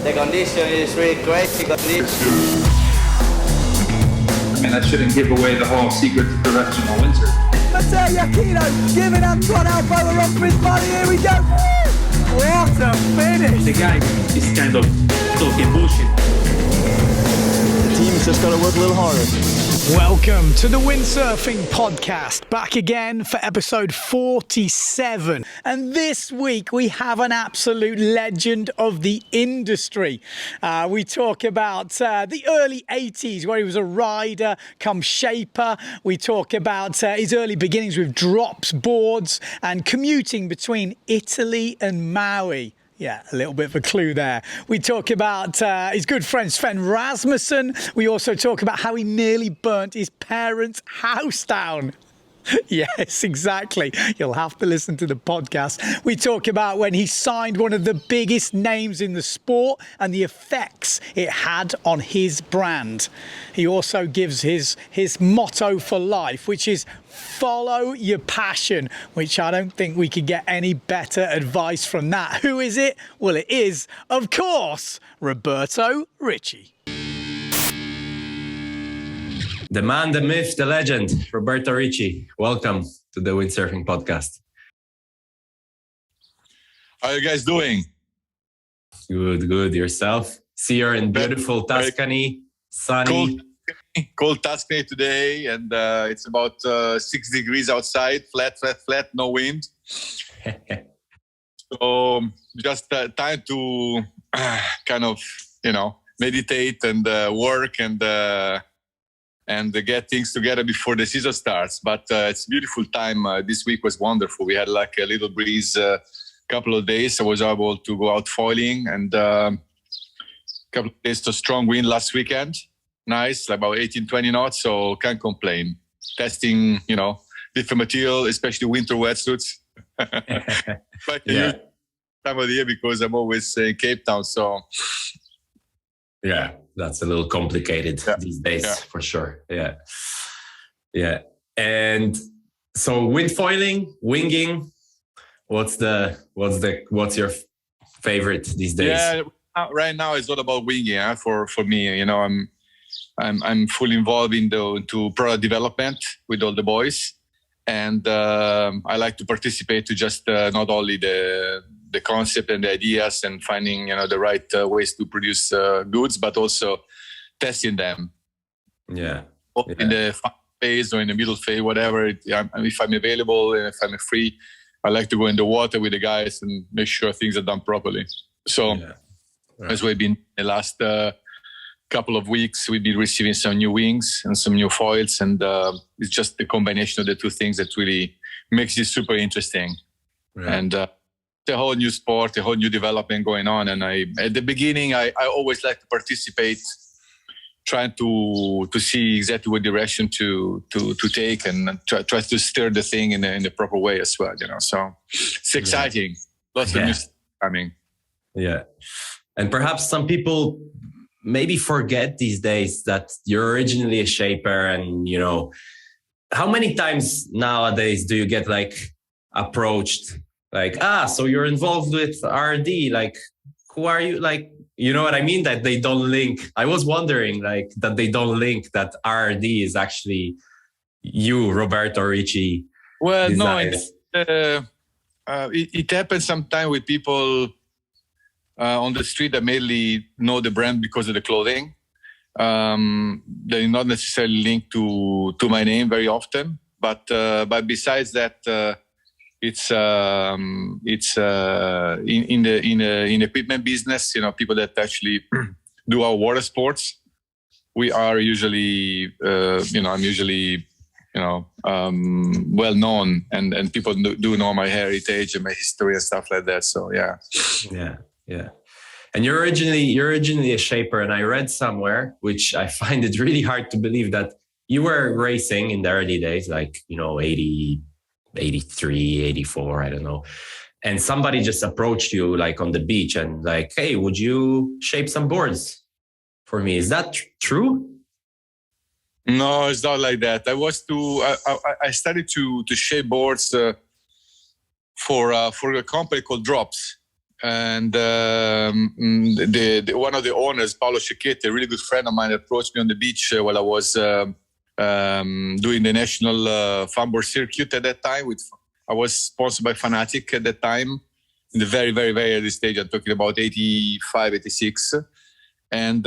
The condition is really crazy condition. And that shouldn't give away the whole secret to professional windsurfing. Matteo Iachino giving Antoine elbow the run for his body. Here we go. What a finish. The guy is kind of talking bullshit. The team's just got to work a little harder. Welcome to the Windsurfing Podcast, back again for episode 47. And this week we have an absolute legend of the industry. We talk about the early 80s where he was a rider, come shaper. We talk about his early beginnings with drops, boards and commuting between Italy and Maui. Yeah, a little bit of a clue there. We talk about his good friend Sven Rasmussen. We also talk about how he nearly burnt his parents' house down. Yes, exactly. You'll have to listen to the podcast. We talk about when he signed one of the biggest names in the sport and the effects it had on his brand. He also gives his motto for life, which is follow your passion, which I don't think we could get any better advice from that. Who is it? Well, it is, of course, Roberto Ricci. The man, the myth, the legend, Roberto Ricci. Welcome to the Windsurfing Podcast. How are you guys doing? Good, good. Yourself? See, you're in beautiful Tuscany, sunny. Cold Tuscany today, and it's about 6 degrees outside, flat, no wind. So just time to kind of, meditate and work and get things together before the season starts. But it's a beautiful time. This week was wonderful. We had like a little breeze couple of days. I was able to go out foiling, and couple of days of strong wind last weekend. Nice, like about 18, 20 knots, so can't complain. Testing, different material, especially winter wetsuits. But Yeah. Time of the year because I'm always in Cape Town, so... Yeah, that's a little complicated these days, for sure. Yeah. And so wind foiling, winging, what's your favorite these days? Yeah, right now it's all about winging for me. I'm fully involved into product development with all the boys, and I like to participate to just not only the concept and the ideas and finding the right ways to produce goods, but also testing them. Yeah. In the phase or in the middle phase, whatever. If I'm available and if I'm free, I like to go in the water with the guys and make sure things are done properly. So that's why been the last couple of weeks we've been receiving some new wings and some new foils, and it's just the combination of the two things that really makes it super interesting. And the whole new sport, a whole new development going on. And at the beginning, I always like to participate, trying to see exactly what direction to take and try to steer the thing in the proper way as well. So it's exciting. Lots of new stuff coming. Yeah, and perhaps some people maybe forget these days that you're originally a shaper, and how many times nowadays do you get approached? So you're involved with RD, who are you? You know what I mean? That they don't link. I was wondering that they don't link that RD is actually you, Roberto Ricci. Well, designs. No, it happens sometimes with people on the street that mainly know the brand because of the clothing. They're not necessarily linked to my name very often, but besides that, it's in the equipment business. People that actually do our water sports. We are usually, I'm usually, well known, and people do know my heritage and my history and stuff like that. So yeah. And you're originally a shaper, and I read somewhere, which I find it really hard to believe, that you were racing in the early days, 80. 83, 84, I don't know. And somebody just approached you on the beach and hey, would you shape some boards for me? Is that true? No, it's not like that. I started to shape boards for a company called Drops. And one of the owners, Paolo Cecchetti, a really good friend of mine, approached me on the beach while I was doing the national funboard circuit at that time. I was sponsored by Fanatic at that time, in the very, very, very early stage. I'm talking about 85, 86. And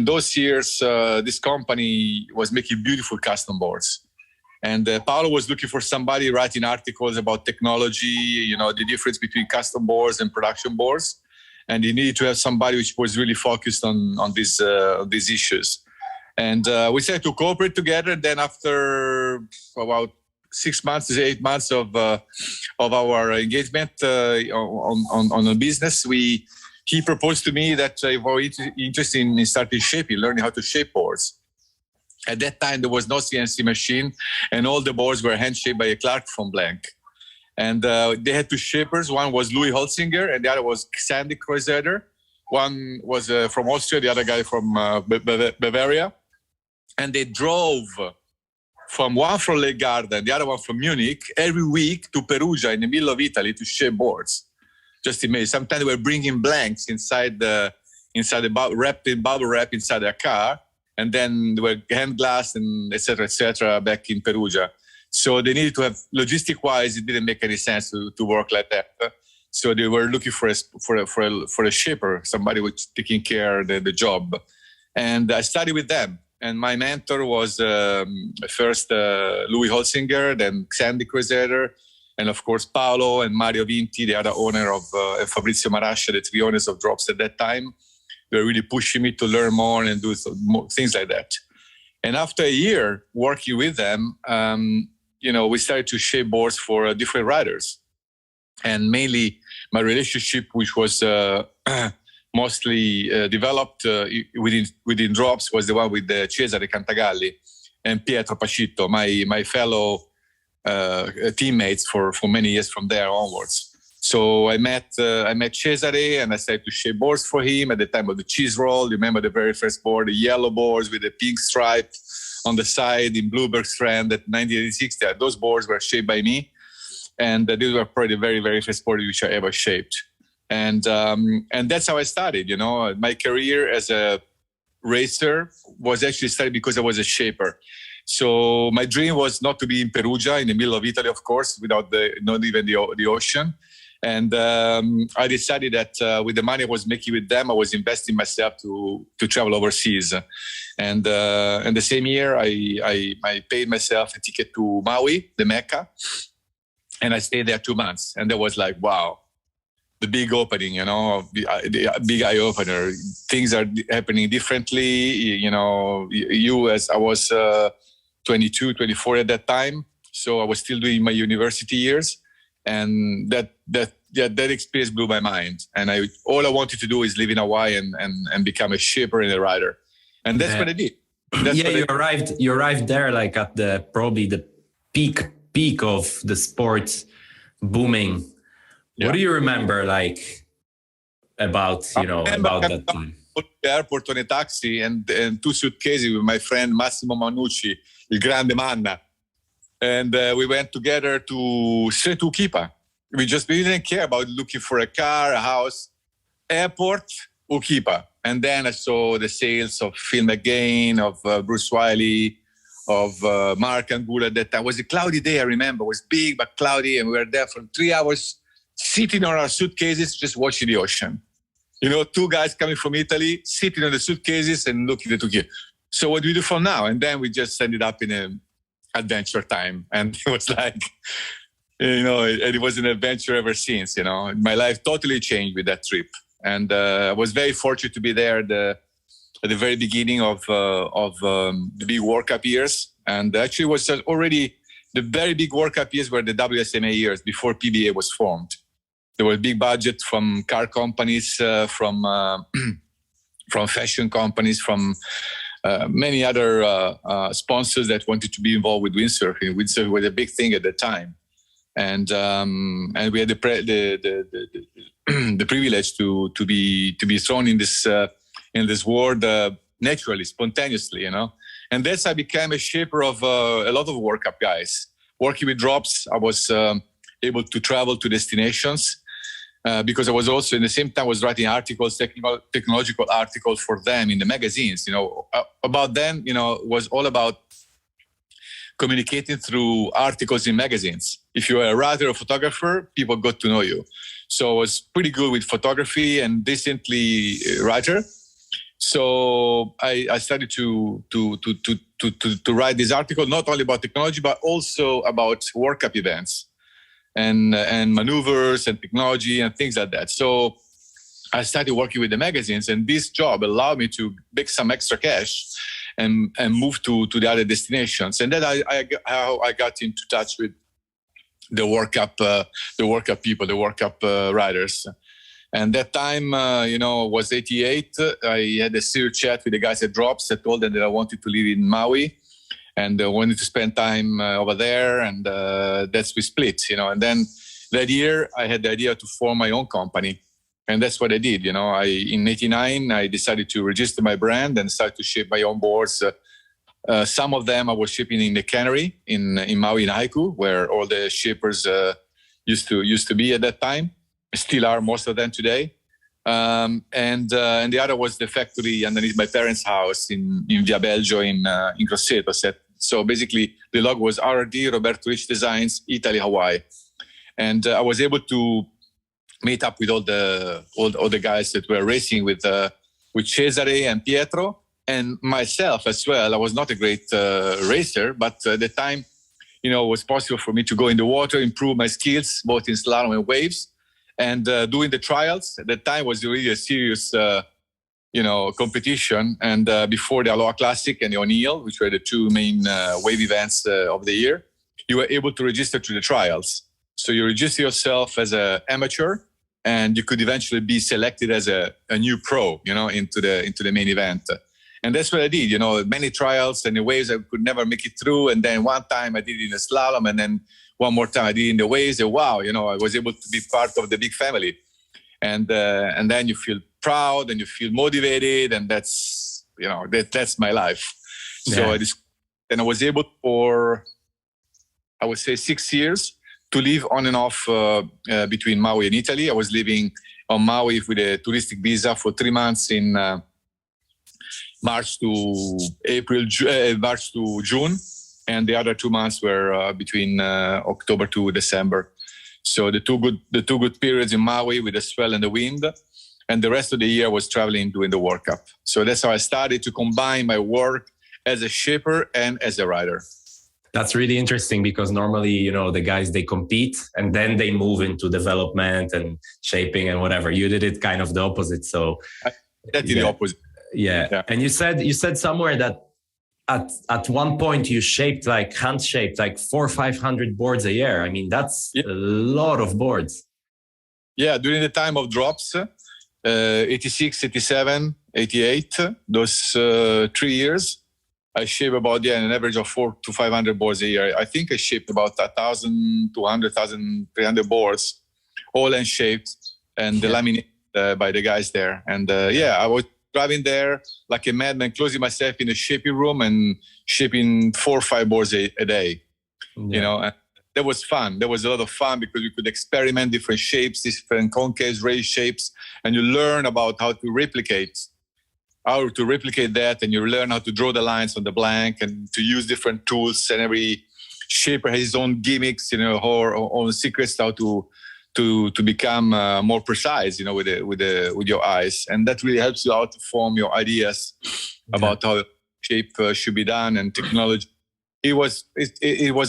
those years, this company was making beautiful custom boards. And Paolo was looking for somebody writing articles about technology, the difference between custom boards and production boards. And he needed to have somebody which was really focused on these issues. And we started to cooperate together. Then after about 6 months to 8 months of our engagement on the business, he proposed to me that I was interested in starting shaping, learning how to shape boards. At that time, there was no CNC machine, and all the boards were hand-shaped by a Clark from blank. And they had two shapers. One was Louis Holzinger, and the other was Sandy Kreuzer. One was from Austria, the other guy from Bavaria. And they drove one from Lake Garda, the other one from Munich, every week to Perugia in the middle of Italy to shape boards. Just imagine. Sometimes they were bringing blanks inside wrapped in bubble wrap inside their car. And then they were hand glassed and et cetera, back in Perugia. So they needed to have, logistic-wise, it didn't make any sense to work like that. So they were looking for a shaper, somebody who was taking care of the job. And I studied with them. And my mentor was first Louis Holzinger, then Sandy Kreuzer, and of course Paolo and Mario Vinti, the other owner of Fabrizio Marascia, the three owners of Drops at that time. They were really pushing me to learn more and do more things like that. And after a year working with them, we started to shape boards for different riders. And mainly my relationship, which was mostly developed within Drops, was the one with Cesare Cantagalli and Pietro Pacitto, my fellow teammates for many years from there onwards. So I met Cesare and I started to shape boards for him at the time of the cheese roll. You remember the very first board, the yellow boards with the pink stripe on the side in Blueberg Strand at 1986. Those boards were shaped by me. And these were probably the very, very first boards which I ever shaped. And that's how I started, My career as a racer was actually started because I was a shaper. So my dream was not to be in Perugia, in the middle of Italy, of course, without not even the ocean. And I decided that with the money I was making with them, I was investing myself to travel overseas. And the same year, I paid myself a ticket to Maui, the Mecca, and I stayed there 2 months. And that was like, wow, the big opening, the big eye opener. Things are happening differently. As I was 22, 24 at that time, so I was still doing my university years. And that experience blew my mind. And all I wanted to do is live in Hawaii and become a shipper and a rider. And that's what I did. You arrived there like at probably the peak of the sport booming. Yeah. What do you remember about that time? The airport on a taxi and 2 suitcases with my friend Massimo Manucci, il grande Manna. And we went together to straight to Ukipa. We didn't care about looking for a car, a house. Airport, Ukipa. And then I saw the sales of Phil McGain, of Bruce Wiley, of Mark Angula at that time. It was a cloudy day, I remember. It was big but cloudy, and we were there for 3 hours, sitting on our suitcases, just watching the ocean. 2 guys coming from Italy, sitting on the suitcases and looking at Ukipa. So what do we do from now? And then we just ended up in an adventure time. And it was like, it was an adventure ever since, My life totally changed with that trip. And I was very fortunate to be there at the very beginning of the big World Cup years. And actually it was already the very big World Cup years were the WSMA years before PBA was formed. There were big budgets from car companies, from fashion companies, from many other sponsors that wanted to be involved with windsurfing. Windsurfing was a big thing at the time. And we had the privilege to be thrown in this world naturally, spontaneously, And that's how I became a shaper of a lot of World Cup guys. Working with Drops, I was able to travel to destinations because I was also in the same time was writing articles, technological articles for them in the magazines. About then, was all about communicating through articles in magazines. If you were a writer or photographer, people got to know you. So I was pretty good with photography and decently writer. So I started to write this article, not only about technology, but also about World Cup events and maneuvers and technology and things like that. So I started working with the magazines, and this job allowed me to make some extra cash and move to the other destinations. And then how I got into touch with the World Cup people, the World Cup riders. And that time, was 88. I had a serious chat with the guys at Drops. I told them that I wanted to live in Maui and wanted to spend time over there. And that's we split, And then that year, I had the idea to form my own company. And that's what I did. In 89, I decided to register my brand and start to ship my own boards. Some of them I was shipping in the Canary in Maui, in Haiku, where all the shippers used to be at that time. Still are most of them today. And the other was the factory underneath my parents' house in Via Belgio in Grosseto. So basically, the logo was RD, Roberto Ricci Designs, Italy, Hawaii. And I was able to meet up with all the guys that were racing with Cesare and Pietro and myself as well. I was not a great racer, but at the time, it was possible for me to go in the water, improve my skills, both in slalom and waves. And doing the trials at that time was really a serious, competition. And before the Aloha Classic and the O'Neill, which were the two main wave events of the year, you were able to register to the trials. So you register yourself as an amateur, and you could eventually be selected as a new pro, into the main event. And that's what I did, many trials and the waves I could never make it through. And then one time I did it in a slalom, and then one more time I did it in the waves. And wow, I was able to be part of the big family. And then you feel proud and you feel motivated, and that's, that's my life. Yeah. So I was able for, I would say 6 years to live on and off between Maui and Italy. I was living on Maui with a touristic visa for 3 months in March to June, and the other 2 months were between October to December. So the two good periods in Maui with the swell and the wind, and the rest of the year I was traveling doing the World Cup. So that's how I started to combine my work as a shipper and as a rider. That's really interesting, because normally, the guys, they compete and then they move into development and shaping and whatever. You did it kind of the opposite. So that's the opposite. Yeah. And you said somewhere that at one point you hand shaped like 400 or 500 boards a year. I mean, that's a lot of boards. Yeah. During the time of Drops, 86, 87, 88, those 3 years, I shaped about an average of 400 to 500 boards a year. I think I shaped about 1,200, 1,300 boards, all hand shaped and laminated by the guys there. And I was driving there like a madman, closing myself in a shaping room and shaping 4 or 5 boards a day. And that was fun. There was a lot of fun because we could experiment different shapes, different concaves, raised shapes, and you learn about how to replicate that, and you learn how to draw the lines on the blank and to use different tools. And every shaper has his own gimmicks, or own secrets how to become more precise, with your eyes. And that really helps you out to form your ideas about how shape should be done and technology. It was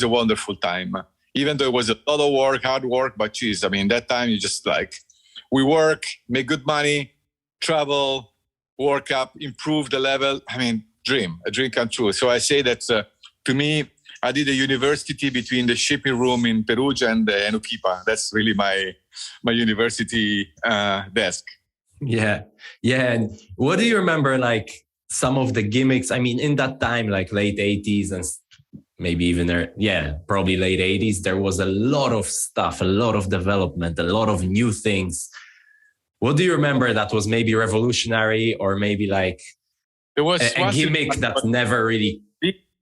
a wonderful time, even though it was a lot of work, hard work. But geez, I mean, that time you just we work, make good money, travel, work up, improve the level. I mean, a dream come true. So I say that to me, I did a university between the shipping room in Perugia and Enukipa. That's really my university desk. Yeah. And what do you remember, some of the gimmicks? I mean, in that time, late 80s and maybe even probably late 80s, there was a lot of stuff, a lot of development, a lot of new things. What do you remember that was maybe revolutionary, or maybe there was a gimmick that never really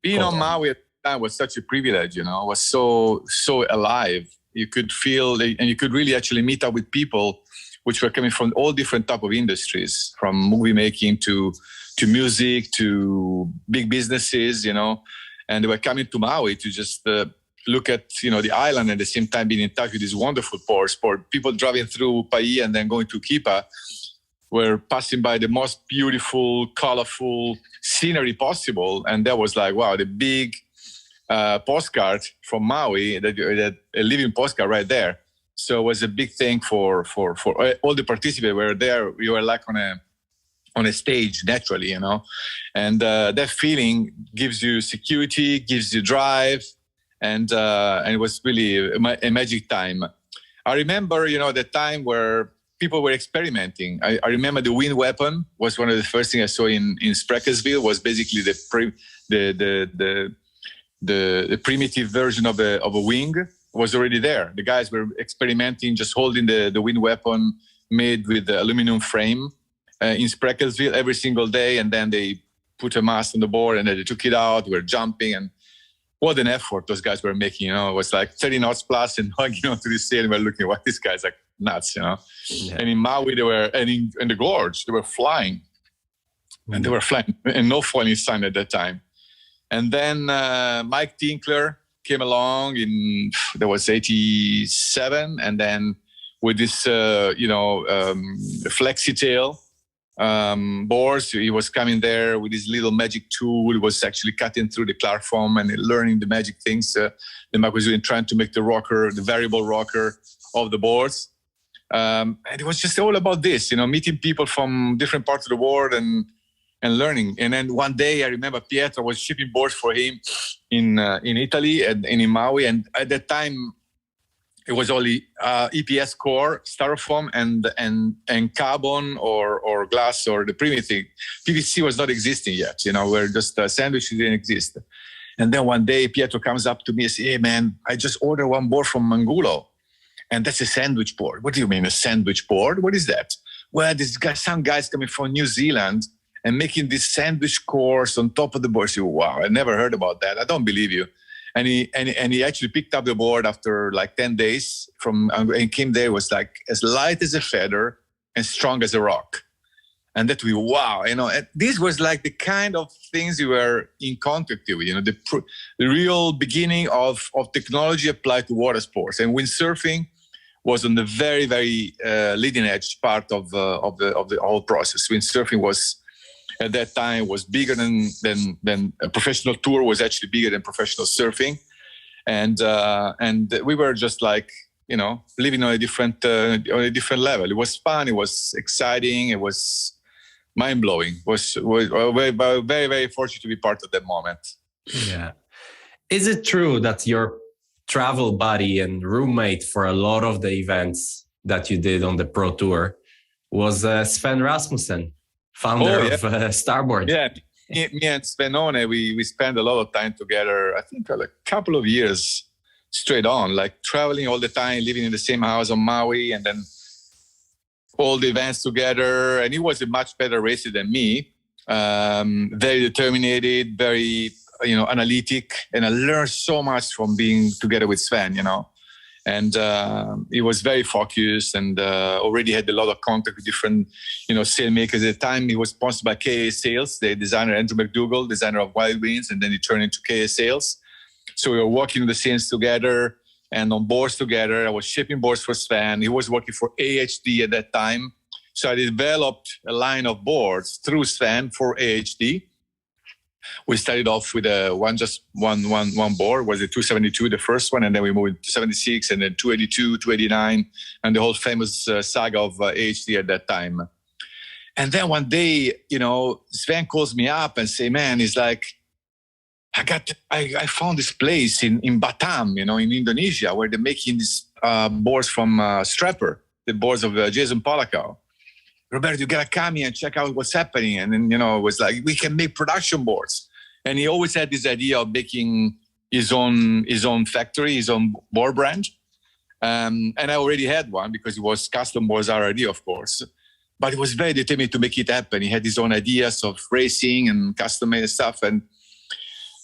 being on Maui at the time was such a privilege, It was so alive. You could feel, and you could really actually meet up with people which were coming from all different type of industries, from movie making to music to big businesses, and they were coming to Maui to just look at, the island, and at the same time being in touch with this wonderful sport. People driving through Pai and then going to Kipa were passing by the most beautiful, colorful scenery possible. And that was like, wow, the big postcard from Maui, that a living postcard right there. So it was a big thing for all the participants were there. We were like on a stage naturally, and that feeling gives you security, gives you drive. And it was really a magic time. I remember, the time where people were experimenting. I remember the wind weapon was one of the first things I saw in Spreckelsville. Was basically the primitive version of a wing was already there. The guys were experimenting, just holding the wind weapon made with the aluminum frame in Spreckelsville every single day, and then they put a mast on the board and then they took it out. We were jumping, and what an effort those guys were making. It was like 30 knots plus, and hugging onto the sail, and we're looking, what, these guys are nuts, Yeah. And in Maui, they were, and in the gorge, they were flying. And they were flying, and no foiling sign at that time. And then Mike Tinkler came along that was 87, and then with this, flexi tail boards, he was coming there with his little magic tool. He was actually cutting through the Clark foam and learning the magic things that Mike was doing, trying to make the variable rocker of the boards. And it was just all about this, meeting people from different parts of the world and learning. And then one day I remember Pietro was shipping boards for him in Italy and in Maui. And at that time, it was only EPS core, styrofoam, and carbon or glass or the primitive. PVC was not existing yet, where just sandwiches didn't exist. And then one day Pietro comes up to me and says, "Hey man, I just ordered one board from Mangulo. And that's a sandwich board." "What do you mean, a sandwich board? What is that?" "Well, some guys coming from New Zealand and making this sandwich course on top of the board." I said, "Wow, I never heard about that. I don't believe you." And he actually picked up the board after like 10 days and came there. It was like as light as a feather and strong as a rock. And that wow, this was like the kind of things you were in contact with, the real beginning of technology applied to water sports. And windsurfing was on the very, very leading edge part of the whole process. Windsurfing was, at that time, was bigger than a professional tour, was actually bigger than professional surfing. And we were just like, living on a different level. It was fun. It was exciting. It was mind-blowing. Was very, very, very fortunate to be part of that moment. Yeah. Is it true that your travel buddy and roommate for a lot of the events that you did on the Pro Tour was Sven Rasmussen, founder of Starboard? Yeah, me and Svenone, we spent a lot of time together. I think like a couple of years straight on, like traveling all the time, living in the same house on Maui, and then all the events together. And he was a much better racer than me, very determined, very analytic, and I learned so much from being together with Sven, And he was very focused and already had a lot of contact with different, sail makers. At the time, he was sponsored by KA Sails, the designer Andrew McDougall, designer of Wild Winds, and then he turned into KA Sails. So we were working the scenes together and on boards together. I was shipping boards for Sven. He was working for AHD at that time. So I developed a line of boards through Sven for AHD. We started off with one board, was the 272, the first one, and then we moved to 76, and then 282, 289, and the whole famous saga of AHD at that time. And then one day, Sven calls me up and say, "Man, he's like, I found this place in Batam, in Indonesia, where they're making these boards from Strapper, the boards of Jason Polacco. Roberto, you gotta come here and check out what's happening." And then, it was like, we can make production boards. And he always had this idea of making his own factory, his own board brand. And I already had one because it was custom boards R&D, of course. But he was very determined to make it happen. He had his own ideas of racing and custom-made stuff. And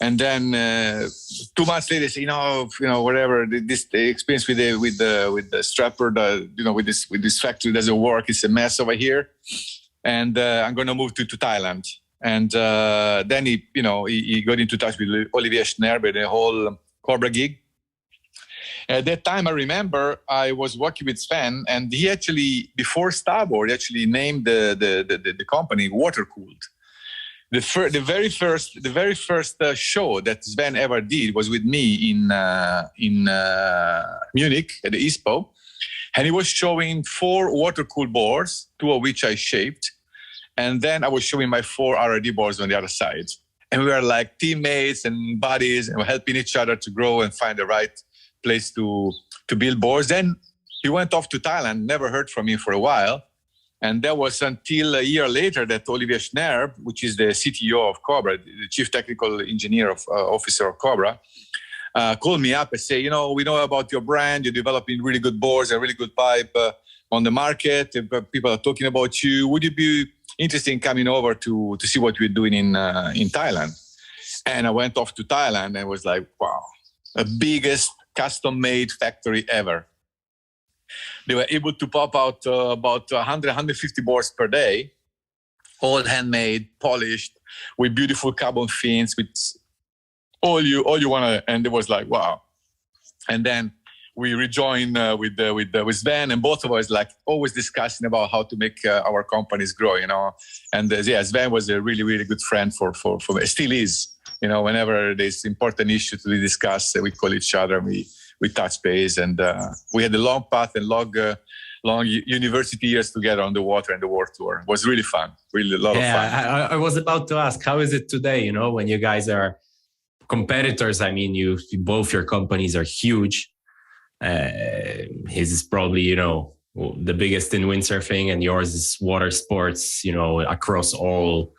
And then 2 months later, say, whatever, the experience with the strapper, with this factory doesn't work. It's a mess over here, and I'm going to move to Thailand. And then he got into touch with Olivier Schnerber, the whole Cobra gig. At that time, I remember I was working with Sven, and he actually, before Starboard, actually named the company Watercooled. The very first show that Sven ever did was with me in Munich at the ISPO, and he was showing 4 water-cooled boards, 2 of which I shaped, and then I was showing my 4 RRD boards on the other side, and we were like teammates and buddies, and we're helping each other to grow and find the right place to build boards. Then he went off to Thailand, never heard from him for a while. And that was until a year later that Olivier Schnerb, which is the CTO of Cobra, the Chief Technical Engineer Officer of Cobra, called me up and said, we know about your brand. You're developing really good boards and really good pipe on the market. People are talking about you. Would you be interested in coming over to see what we're doing in Thailand? And I went off to Thailand and was like, wow, the biggest custom-made factory ever. They were able to pop out about 100, 150 boards per day, all handmade, polished, with beautiful carbon fins, with all you want to. And it was like, wow. And then we rejoined with Sven, and both of us like always discussing about how to make our companies grow, And Sven was a really, really good friend for still is. Whenever there's important issues to be discussed, we call each other, and we touch base, and we had a long path and long university years together on the water and the world tour. It was really fun, really a lot of fun. I was about to ask, how is it today? When you guys are competitors, I mean, both your companies are huge. His is probably, the biggest in windsurfing, and yours is water sports, across all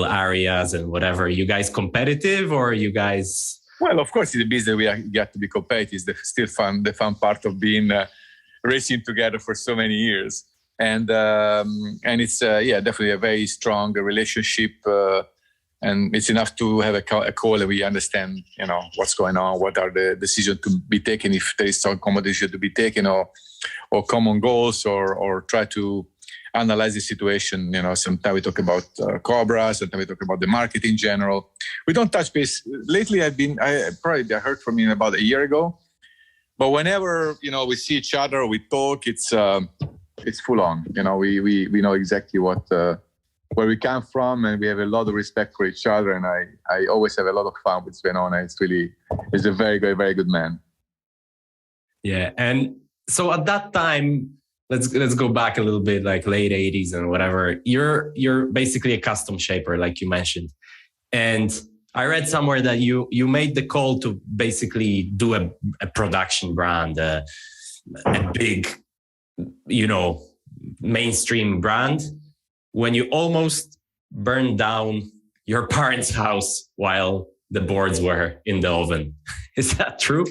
areas and whatever. You guys competitive, or you guys? Well, of course, in the business we got to be competitive. It's still fun. The fun part of being racing together for so many years, and it's definitely a very strong relationship. And it's enough to have a call and we understand, what's going on, what are the decisions to be taken, if there is some competition to be taken, or common goals, or try to analyze the situation. Sometimes we talk about Cobra, sometimes we talk about the market in general. We don't touch base. Lately, I heard from him about a year ago. But whenever, we see each other, we talk, it's full on. We know exactly where we come from, and we have a lot of respect for each other. And I always have a lot of fun with Sven. He's a very good, very good man. Yeah. And so at that time, let's go back a little bit, like late 80s and whatever. You're basically a custom shaper, like you mentioned. And I read somewhere that you made the call to basically do a production brand, a big, mainstream brand, when you almost burned down your parents' house while the boards were in the oven. Is that true?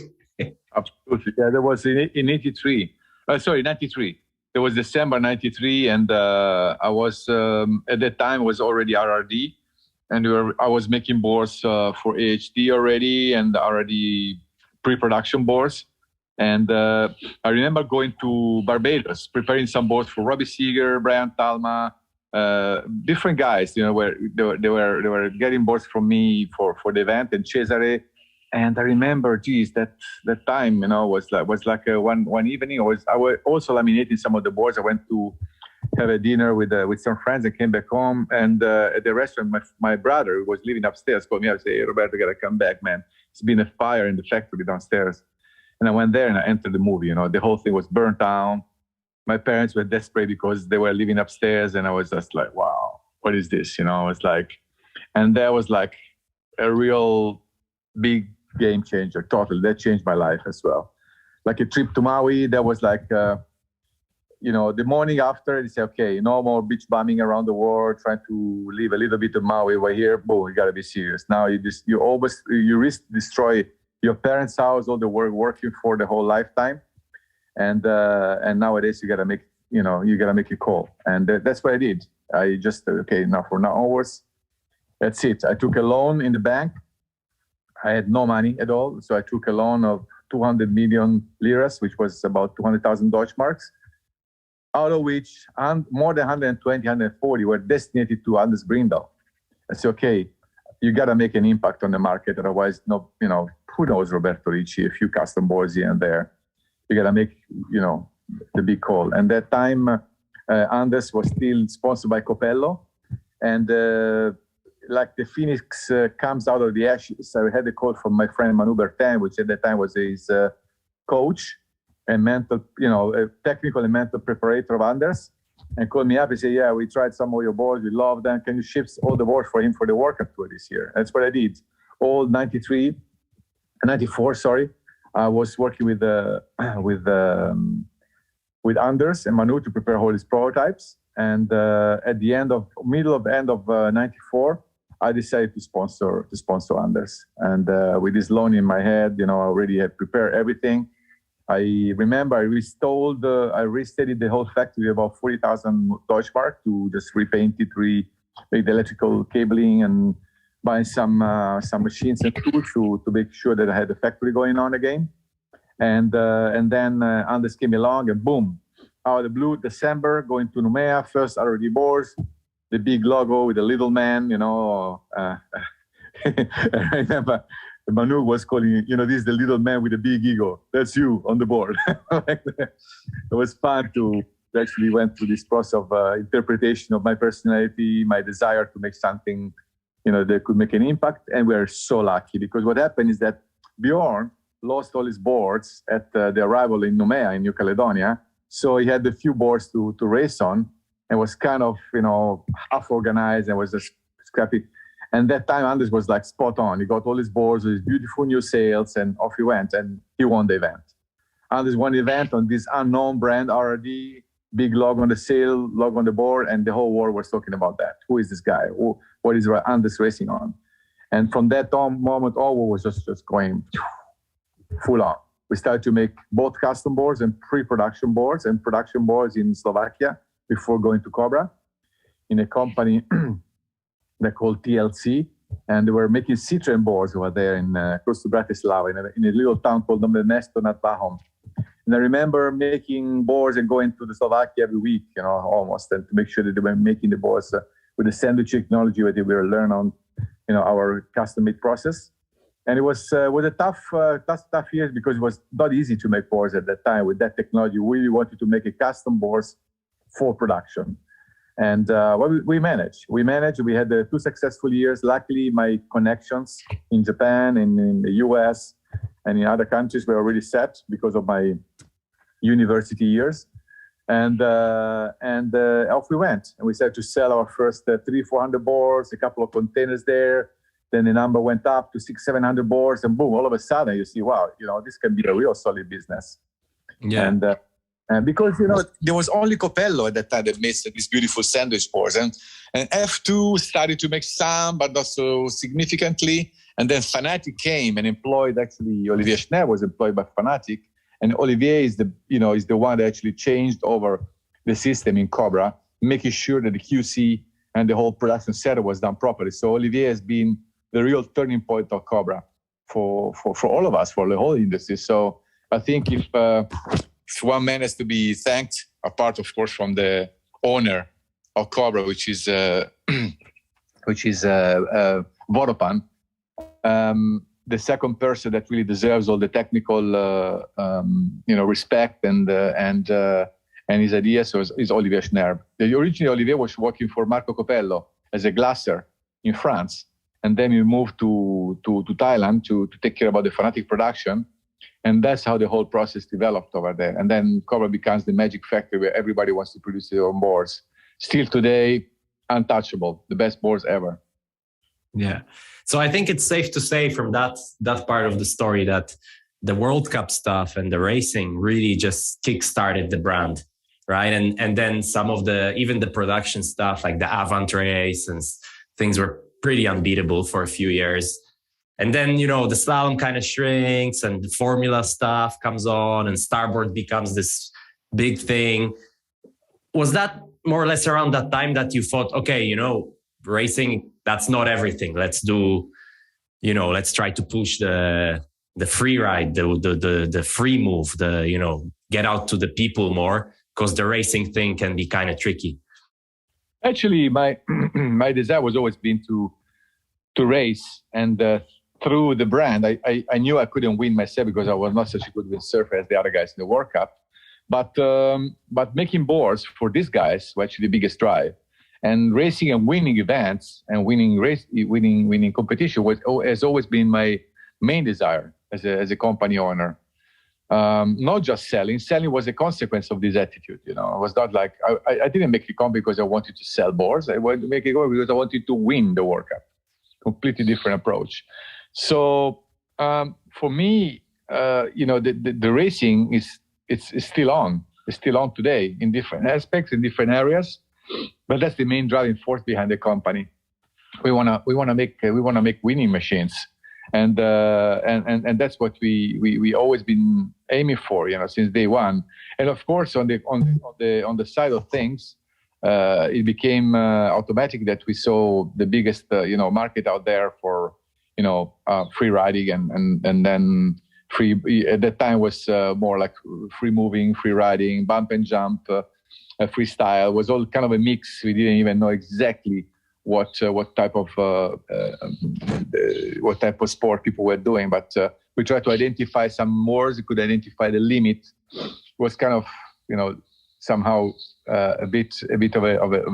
Absolutely. Yeah, there was in 93. 93. There was December 93, and I was at that time was already RRD, and I was making boards for AHD already, and RRD pre-production boards. And I remember going to Barbados, preparing some boards for Robbie Seeger, Brian Talma, different guys. Where they were getting boards from me for the event, and Cesare. And I remember, that time, was like one evening. I was also laminating some of the boards. I went to have a dinner with some friends and came back home. And at the restaurant, my brother, who was living upstairs, called me up and said, "Hey, Roberto, you gotta come back, man. It's been a fire in the factory downstairs." And I went there and I entered the movie. The whole thing was burnt down. My parents were desperate because they were living upstairs, and I was just like, "Wow, what is this?" I was like, and that was like a real big game changer, totally. That changed my life as well. Like a trip to Maui, that was like, the morning after, they say, okay, no more beach bombing around the world, trying to leave a little bit of Maui over here. Boom, you gotta be serious. Now you risk destroy your parents' house, all the work working for the whole lifetime, and nowadays you gotta make a call, and that's what I did. I just now from now onwards, that's it. I took a loan in the bank. I had no money at all. So I took a loan of 200 million liras, which was about 200,000 Deutschmarks, out of which more than 120, 140 were destined to Anders Brindle. I said, okay, you got to make an impact on the market. Otherwise, no, who knows Roberto Ricci, a few custom boards here and there. You got to make, the big call. And that time, Anders was still sponsored by Copello. And like the phoenix comes out of the ashes, I had a call from my friend Manu Bertin, which at that time was his coach and mental, a technical and mental preparator of Anders, and called me up and said, yeah, we tried some of your boards. We love them. Can you ship all the boards for him for the World Cup Tour this year? That's what I did. All 94, sorry. I was working with Anders and Manu to prepare all his prototypes. And at the end of 94, I decided to sponsor Anders. And with this loan in my head, I already had prepared everything. I remember I restudied the whole factory, about 40,000 Deutschmark, to just repaint it, make the electrical cabling, and buy some machines and tools to make sure that I had the factory going on again. And then Anders came along, and boom, out of the blue, December, going to Numea, first RD boards, the big logo with the little man, I remember Manu was calling, this is the little man with the big ego. That's you on the board. It was fun to actually went through this process of interpretation of my personality, my desire to make something, that could make an impact. And we're so lucky, because what happened is that Bjorn lost all his boards at the arrival in Numea in New Caledonia. So he had a few boards to race on, and was kind of, half organized and was just scrappy. And that time, Anders was like spot on. He got all his boards with his beautiful new sails, and off he went, and he won the event. Anders won the event on this unknown brand, RRD, big logo on the sail, logo on the board, and the whole world was talking about that. Who is this guy? What is Anders racing on? And from that moment on, was just going full on. We started to make both custom boards and pre-production boards and production boards in Slovakia before going to Cobra in a company they called TLC, and they were making Citroen boards over there in close to Bratislava in a little town called Mesto nad Váhom. And I remember making boards and going to the Slovakia every week, almost, and to make sure that they were making the boards with the sandwich technology that we were learning on, our custom-made process. And it was a tough years, because it was not easy to make boards at that time with that technology. We really wanted to make a custom boards for production. And we managed. We had 2 successful years. Luckily, my connections in Japan and in the US and in other countries were already set because of my university years. And off we went. And we started to sell our first 300-400 boards, a couple of containers there. Then the number went up to 600-700 boards, and boom, all of a sudden you see, wow, this can be a real solid business. Yeah. And because, there was only Copello at that time that made these beautiful sandwich boards. And F2 started to make some, but not so significantly. And then Fanatic came and employed, actually, Olivier Schneer was employed by Fanatic. And Olivier is the one that actually changed over the system in Cobra, making sure that the QC and the whole production setup was done properly. So Olivier has been the real turning point of Cobra for all of us, for the whole industry. So I think if one man has to be thanked, apart of course from the owner of Cobra, which is Voropan, the second person that really deserves all the technical respect and his ideas is Olivier Schneer. Originally, Olivier was working for Marco Copello as a glasser in France, and then he moved to Thailand to take care about the Fanatic production. And that's how the whole process developed over there. And then Cobra becomes the magic factory where everybody wants to produce their own boards. Still today, untouchable, the best boards ever. Yeah. So I think it's safe to say from that part of the story that the World Cup stuff and the racing really just kickstarted the brand, right? And then some of even the production stuff, like the Avant race and things, were pretty unbeatable for a few years. And then, the slalom kind of shrinks and the formula stuff comes on and starboard becomes this big thing. Was that more or less around that time that you thought, okay, racing, that's not everything. Let's do let's try to push the free ride, the free move, get out to the people more, because the racing thing can be kind of tricky. Actually, my my desire was always been to race, and through the brand, I knew I couldn't win myself because I was not such a good windsurfer as the other guys in the World Cup. But making boards for these guys was actually the biggest drive, and racing and winning events and winning competition has always been my main desire as a company owner. Not just selling. Selling was a consequence of this attitude. It was not like I didn't make it company because I wanted to sell boards. I wanted to make it go because I wanted to win the World Cup. Completely different approach. So for me, the racing is still on. It's still on today in different aspects, in different areas. But that's the main driving force behind the company. We wanna make winning machines. And that's what we always been aiming for, since day one. And of course, on the side of things, it became automatic that we saw the biggest market out there for free riding and then free. At that time was more like free moving, free riding, bump and jump, freestyle. Was all kind of a mix. We didn't even know exactly what type of sport people were doing, but we tried to identify some words. We could identify the limit. It was kind of somehow a bit of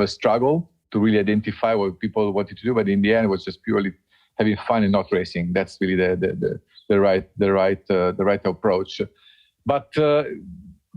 a struggle to really identify what people wanted to do, but in the end it was just purely having fun and not racing. That's really the right approach. But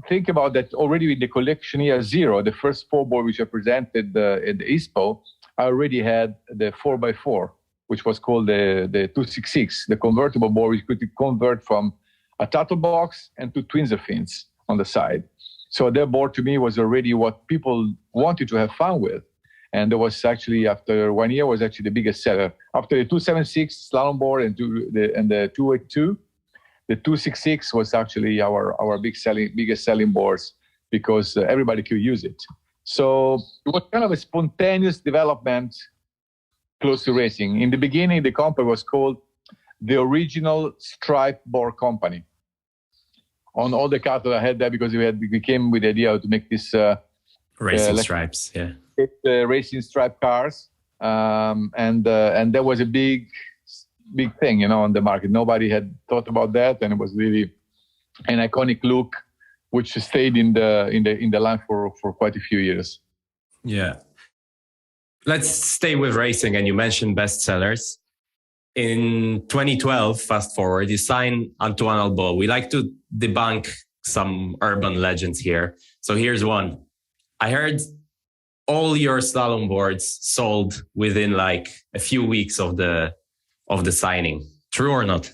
think about that already with the collection year 0, the first 4-board which I presented at the ISPO. I already had the 4x4, which was called the 266, the convertible board, which could convert from a turtle box and to twinser fins on the side. So that board to me was already what people wanted to have fun with. And there was actually, after 1 year, was actually the biggest seller. After the 276 slalom board and the 282, the 266 was actually our biggest selling boards because everybody could use it. So it was kind of a spontaneous development close to racing. In the beginning, the company was called the Original Stripe Board Company. On all the cars that I had there, because we came with the idea to make this racing stripes, racing stripe cars, and that was a big thing, on the market. Nobody had thought about that, and it was really an iconic look, which stayed in the line for quite a few years. Yeah. Let's stay with racing, and you mentioned bestsellers. In 2012, fast forward, you signed Antoine Albo. We like to debunk some urban legends here. So here's one. I heard all your slalom boards sold within like a few weeks of the signing. True or not?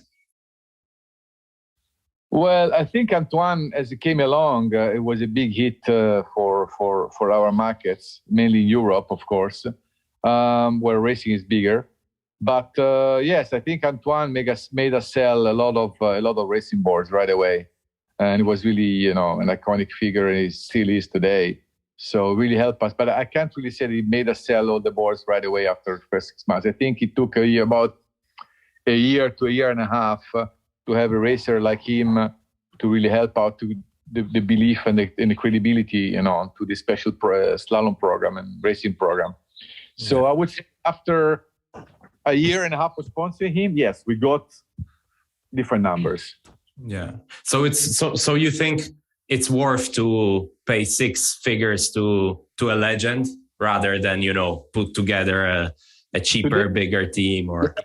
Well, I think Antoine, as it came along, it was a big hit for our markets, mainly Europe, of course, where racing is bigger. But yes, I think Antoine made us sell a lot of racing boards right away, and it was really an iconic figure, and it still is today. So it really helped us. But I can't really say that he made us sell all the boards right away after the first 6 months. I think it took about a year to a year and a half to have a racer like him to really help out to the belief and the credibility, to the special slalom program and racing program. So I would say after a year and a half of sponsoring him, yes, we got different numbers. Yeah. So so you think it's worth to pay 6 figures to a legend rather than, put together a cheaper, bigger team or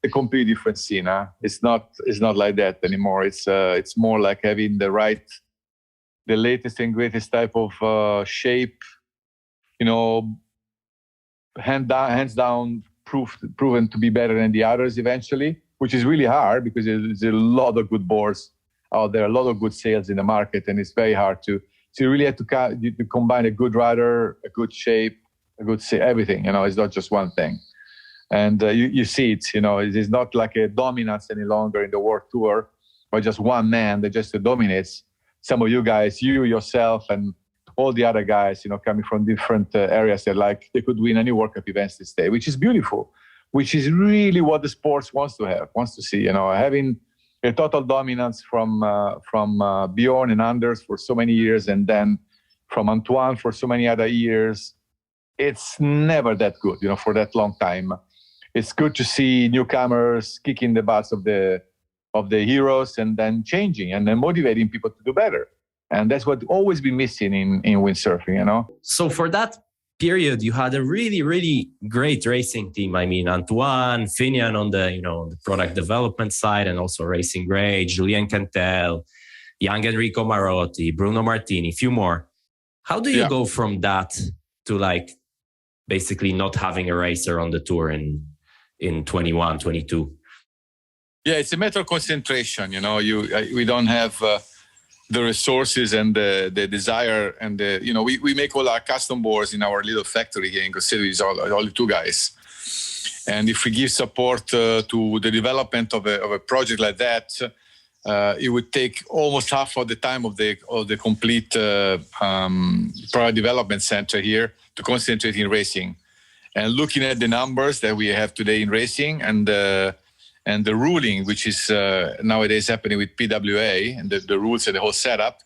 a completely different scene. Huh? It's not like that anymore. It's more like having the latest and greatest type of shape, hands down proven to be better than the others eventually, which is really hard because there's a lot of good boards out there, a lot of good sales in the market, and it's very hard to. So you really have to combine a good rider, a good shape, everything. It's not just one thing. And you see it. It is not like a dominance any longer in the World Tour, or just one man that just dominates. Some of you guys, you yourself, and all the other guys, coming from different areas, they could win any World Cup events this day, which is beautiful. which is really what the sports wants to see. Having a total dominance from Bjorn and Anders for so many years, and then from Antoine for so many other years. It's never that good, for that long time. It's good to see newcomers kicking the butts of the heroes and then changing and then motivating people to do better. And that's what always been missing in windsurfing, So for that period, you had a really, really great racing team. I mean, Antoine, Finian on the, the product development side, and also Racing Great, Julien Cantel, young Enrico Marotti, Bruno Martini, a few more. How do you go from that to basically not having a racer on the tour in 21, 22? Yeah, it's a matter of concentration. We don't have the resources and the desire, and we make all our custom boards in our little factory here in Costello. It's only 2 guys, and if we give support to the development of a project like that, it would take almost half of the time of the complete product development center here to concentrate in racing. And looking at the numbers that we have today in racing and the ruling, which is nowadays happening with PWA and the rules and the whole setup,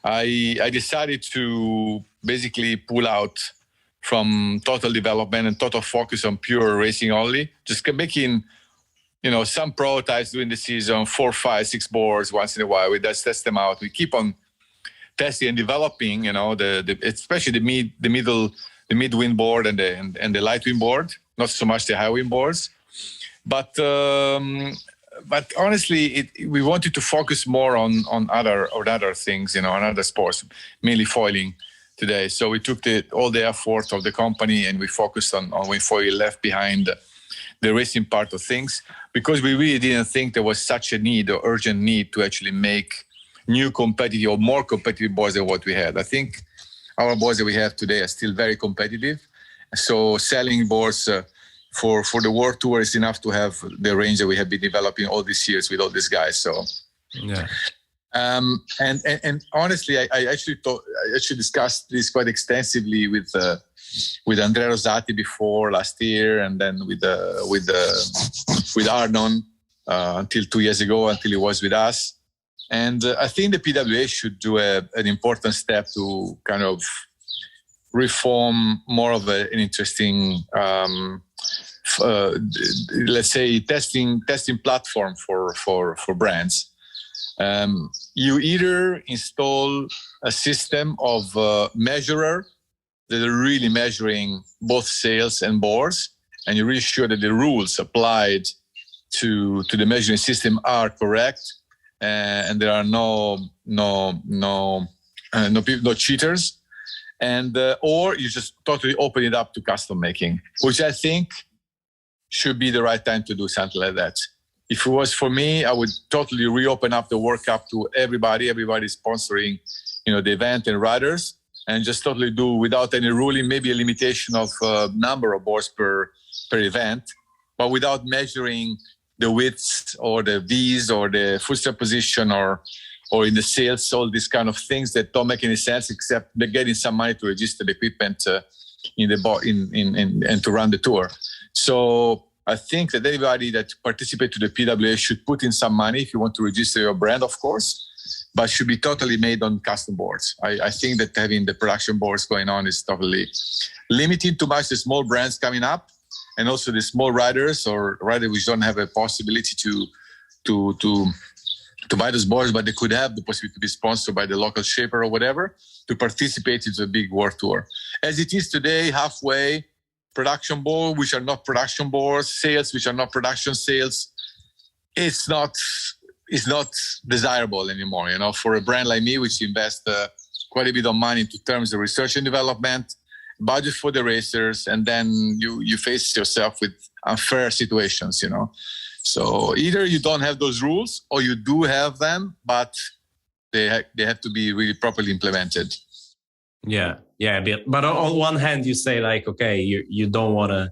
I decided to basically pull out from total development and total focus on pure racing only, just making some prototypes during the season, 4, 5, 6 boards once in a while. We just test them out. We keep on testing and developing, especially the mid wind board and the light wind board, not so much the high wind boards. But honestly, we wanted to focus more on other things, on other sports, mainly foiling today. So we took all the effort of the company and we focused on wind foil, left behind the racing part of things, because we really didn't think there was such a need or urgent need to actually make new competitive or more competitive boards than what we had. I think our boards that we have today are still very competitive. So selling boards for the World Tour is enough to have the range that we have been developing all these years with all these guys. So, yeah. And honestly, I actually discussed this quite extensively with Andrea Rosati before last year, and then with Arnon until 2 years ago, until he was with us. And I think the PWA should do an important step to kind of reform more of an interesting, let's say, testing platform for brands. You either install a system of measurer that are really measuring both sails and bores, and you're really sure that the rules applied to the measuring system are correct, and there are no cheaters, and or you just totally open it up to custom making, which I think should be the right time to do something like that. If it was for me, I would totally reopen up the World Cup to everybody sponsoring, the event and riders, and just totally do without any ruling, maybe a limitation of number of boards per event, but without measuring the widths or the V's or the footstep position or in the sails, all these kind of things that don't make any sense except they're getting some money to register the equipment and to run the tour. So I think that anybody that participates to the PWA should put in some money if you want to register your brand, of course, but should be totally made on custom boards. I think that having the production boards going on is totally limiting too much the small brands coming up, and also the small riders or riders which don't have a possibility to buy those boards, but they could have the possibility to be sponsored by the local shaper or whatever to participate in the big world tour. As it is today, halfway, production boards which are not production boards, sales which are not production sales, it's not desirable anymore. For a brand like me, which invests quite a bit of money into terms of research and development, budget for the racers, and then you face yourself with unfair situations. So either you don't have those rules, or you do have them, but they have to be really properly implemented. Yeah. But on one hand, you say okay, you don't want to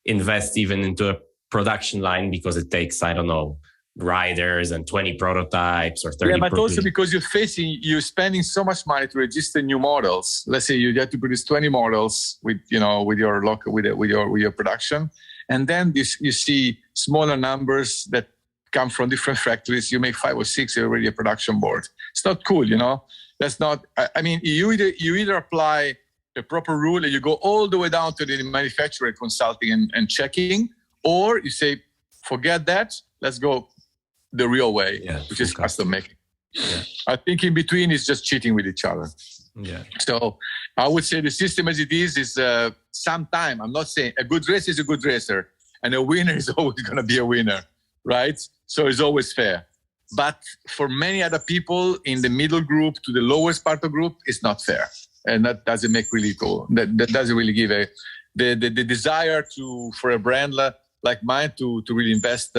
invest even into a production line because it takes, I don't know, riders and 20 prototypes or 30. Yeah, but also because you're spending so much money to register new models. Let's say you have to produce 20 models with your production, And then you see smaller numbers that come from different factories. You make 5 or 6, you're already a production board. It's not cool, you know. That's not. I mean, you either apply the proper rule and you go all the way down to the manufacturer consulting and checking, or you say, forget that, let's go the real way, which is custom making. Yeah. I think in between is just cheating with each other. Yeah. So I would say the system as it is sometime. I'm not saying a good racer is a good racer, and a winner is always going to be a winner, right? So it's always fair. But for many other people in the middle group to the lowest part of the group, it's not fair. And that doesn't make really cool. That doesn't really give the desire for a brand like mine to really invest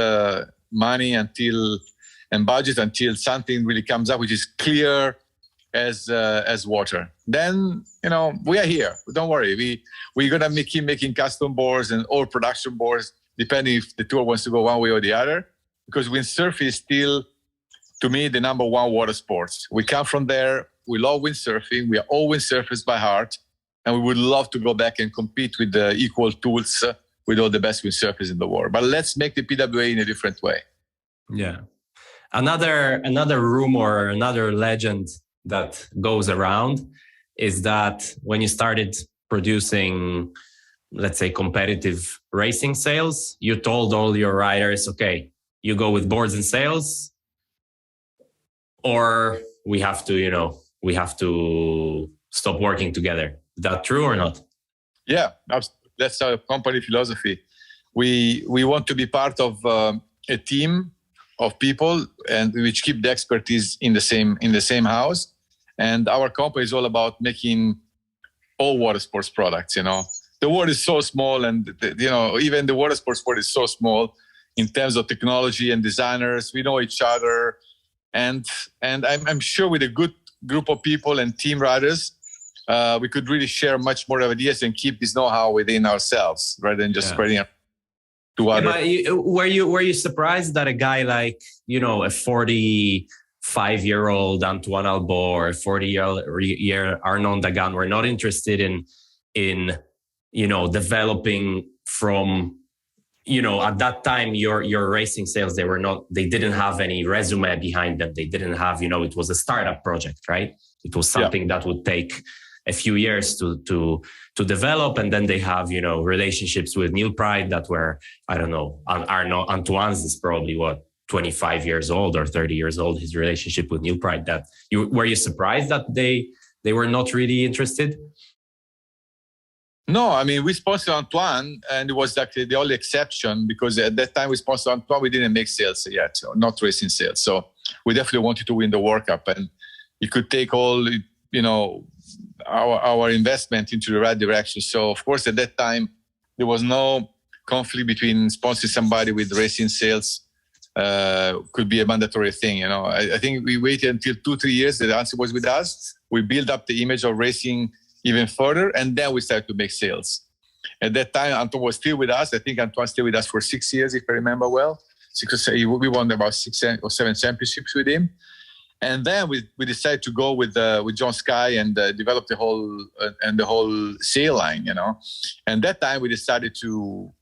money and budget until something really comes up, which is clear as water. Then, you know, we are here. Don't worry. We're going to keep making custom boards and all production boards, depending if the tour wants to go one way or the other, because windsurfing is still, to me, the number one water sports. We come from there. We love windsurfing. We are all windsurfers by heart. And we would love to go back and compete with the equal tools with all the best windsurfers in the world. But let's make the PWA in a different way. Yeah. Another rumor, another legend that goes around is that when you started producing, let's say, competitive racing sails, you told all your riders, okay, you go with boards and sails, or we have to stop working together. Is that true or not? Yeah, that's our company philosophy. We want to be part of a team of people and which keep the expertise in the same house. And our company is all about making all water sports products. You know, the world is so small, and even the water sports world is so small in terms of technology and designers. We know each other, and I'm sure with a good group of people and team riders, we could really share much more ideas and keep this know-how within ourselves rather than just spreading it to others. But were you surprised that a guy like, you know, a 45-year-old Antoine Albo or a 40-year Arnaud Dagan were not interested in developing from, at that time your racing sales, they didn't have any resume behind them. They didn't have, it was a startup project, right? It was something that would take a few years to develop. And then they have, relationships with Neil Pride that were, I don't know, Antoine's is probably 25 years old or 30 years old, his relationship with Neil Pride. Were you surprised that they were not really interested? No, I mean, we sponsored Antoine, and it was actually the only exception because at that time we sponsored Antoine, we didn't make sales yet, so not racing sales. So we definitely wanted to win the World Cup, and it could take all, our investment into the right direction. So of course, at that time, there was no conflict between sponsoring somebody with racing sales. Could be a mandatory thing, I think we waited until 2-3 years. The answer was with us. We built up the image of racing even further, and then we started to make sales. At that time, Antoine was still with us. I think Antoine stayed with us for 6 years, if I remember well. 6 or 7, we won about 6 or 7 championships with him. And then we decided to go with John Sky and develop the whole sail line, And that time we decided to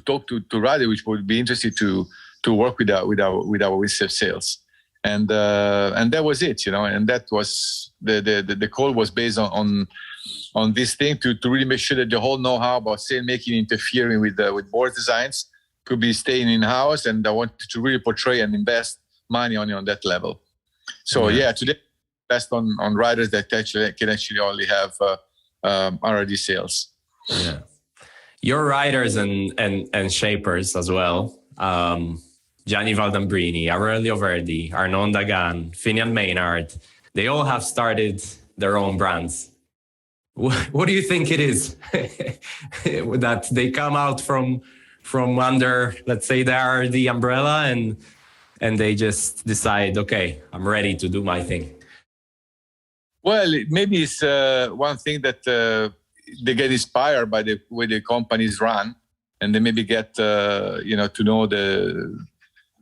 talk to Rade, which would be interested to work with our windsurf sales. And that was it, And that was the call was based on this thing to really make sure that the whole know-how about sail making interfering with board designs could be staying in-house. And I wanted to really portray and invest money on that level. So today invest on riders that can actually only have RRD sales. Yeah, your riders and shapers as well. Gianni Valdambrini, Aurelio Verdi, Arnaud Dagan, Finian Maynard, they all have started their own brands. What do you think it is that they come out from under, let's say, the umbrella and they just decide, okay, I'm ready to do my thing? Well, maybe it's one thing that they get inspired by the way the companies run, and they maybe get to know the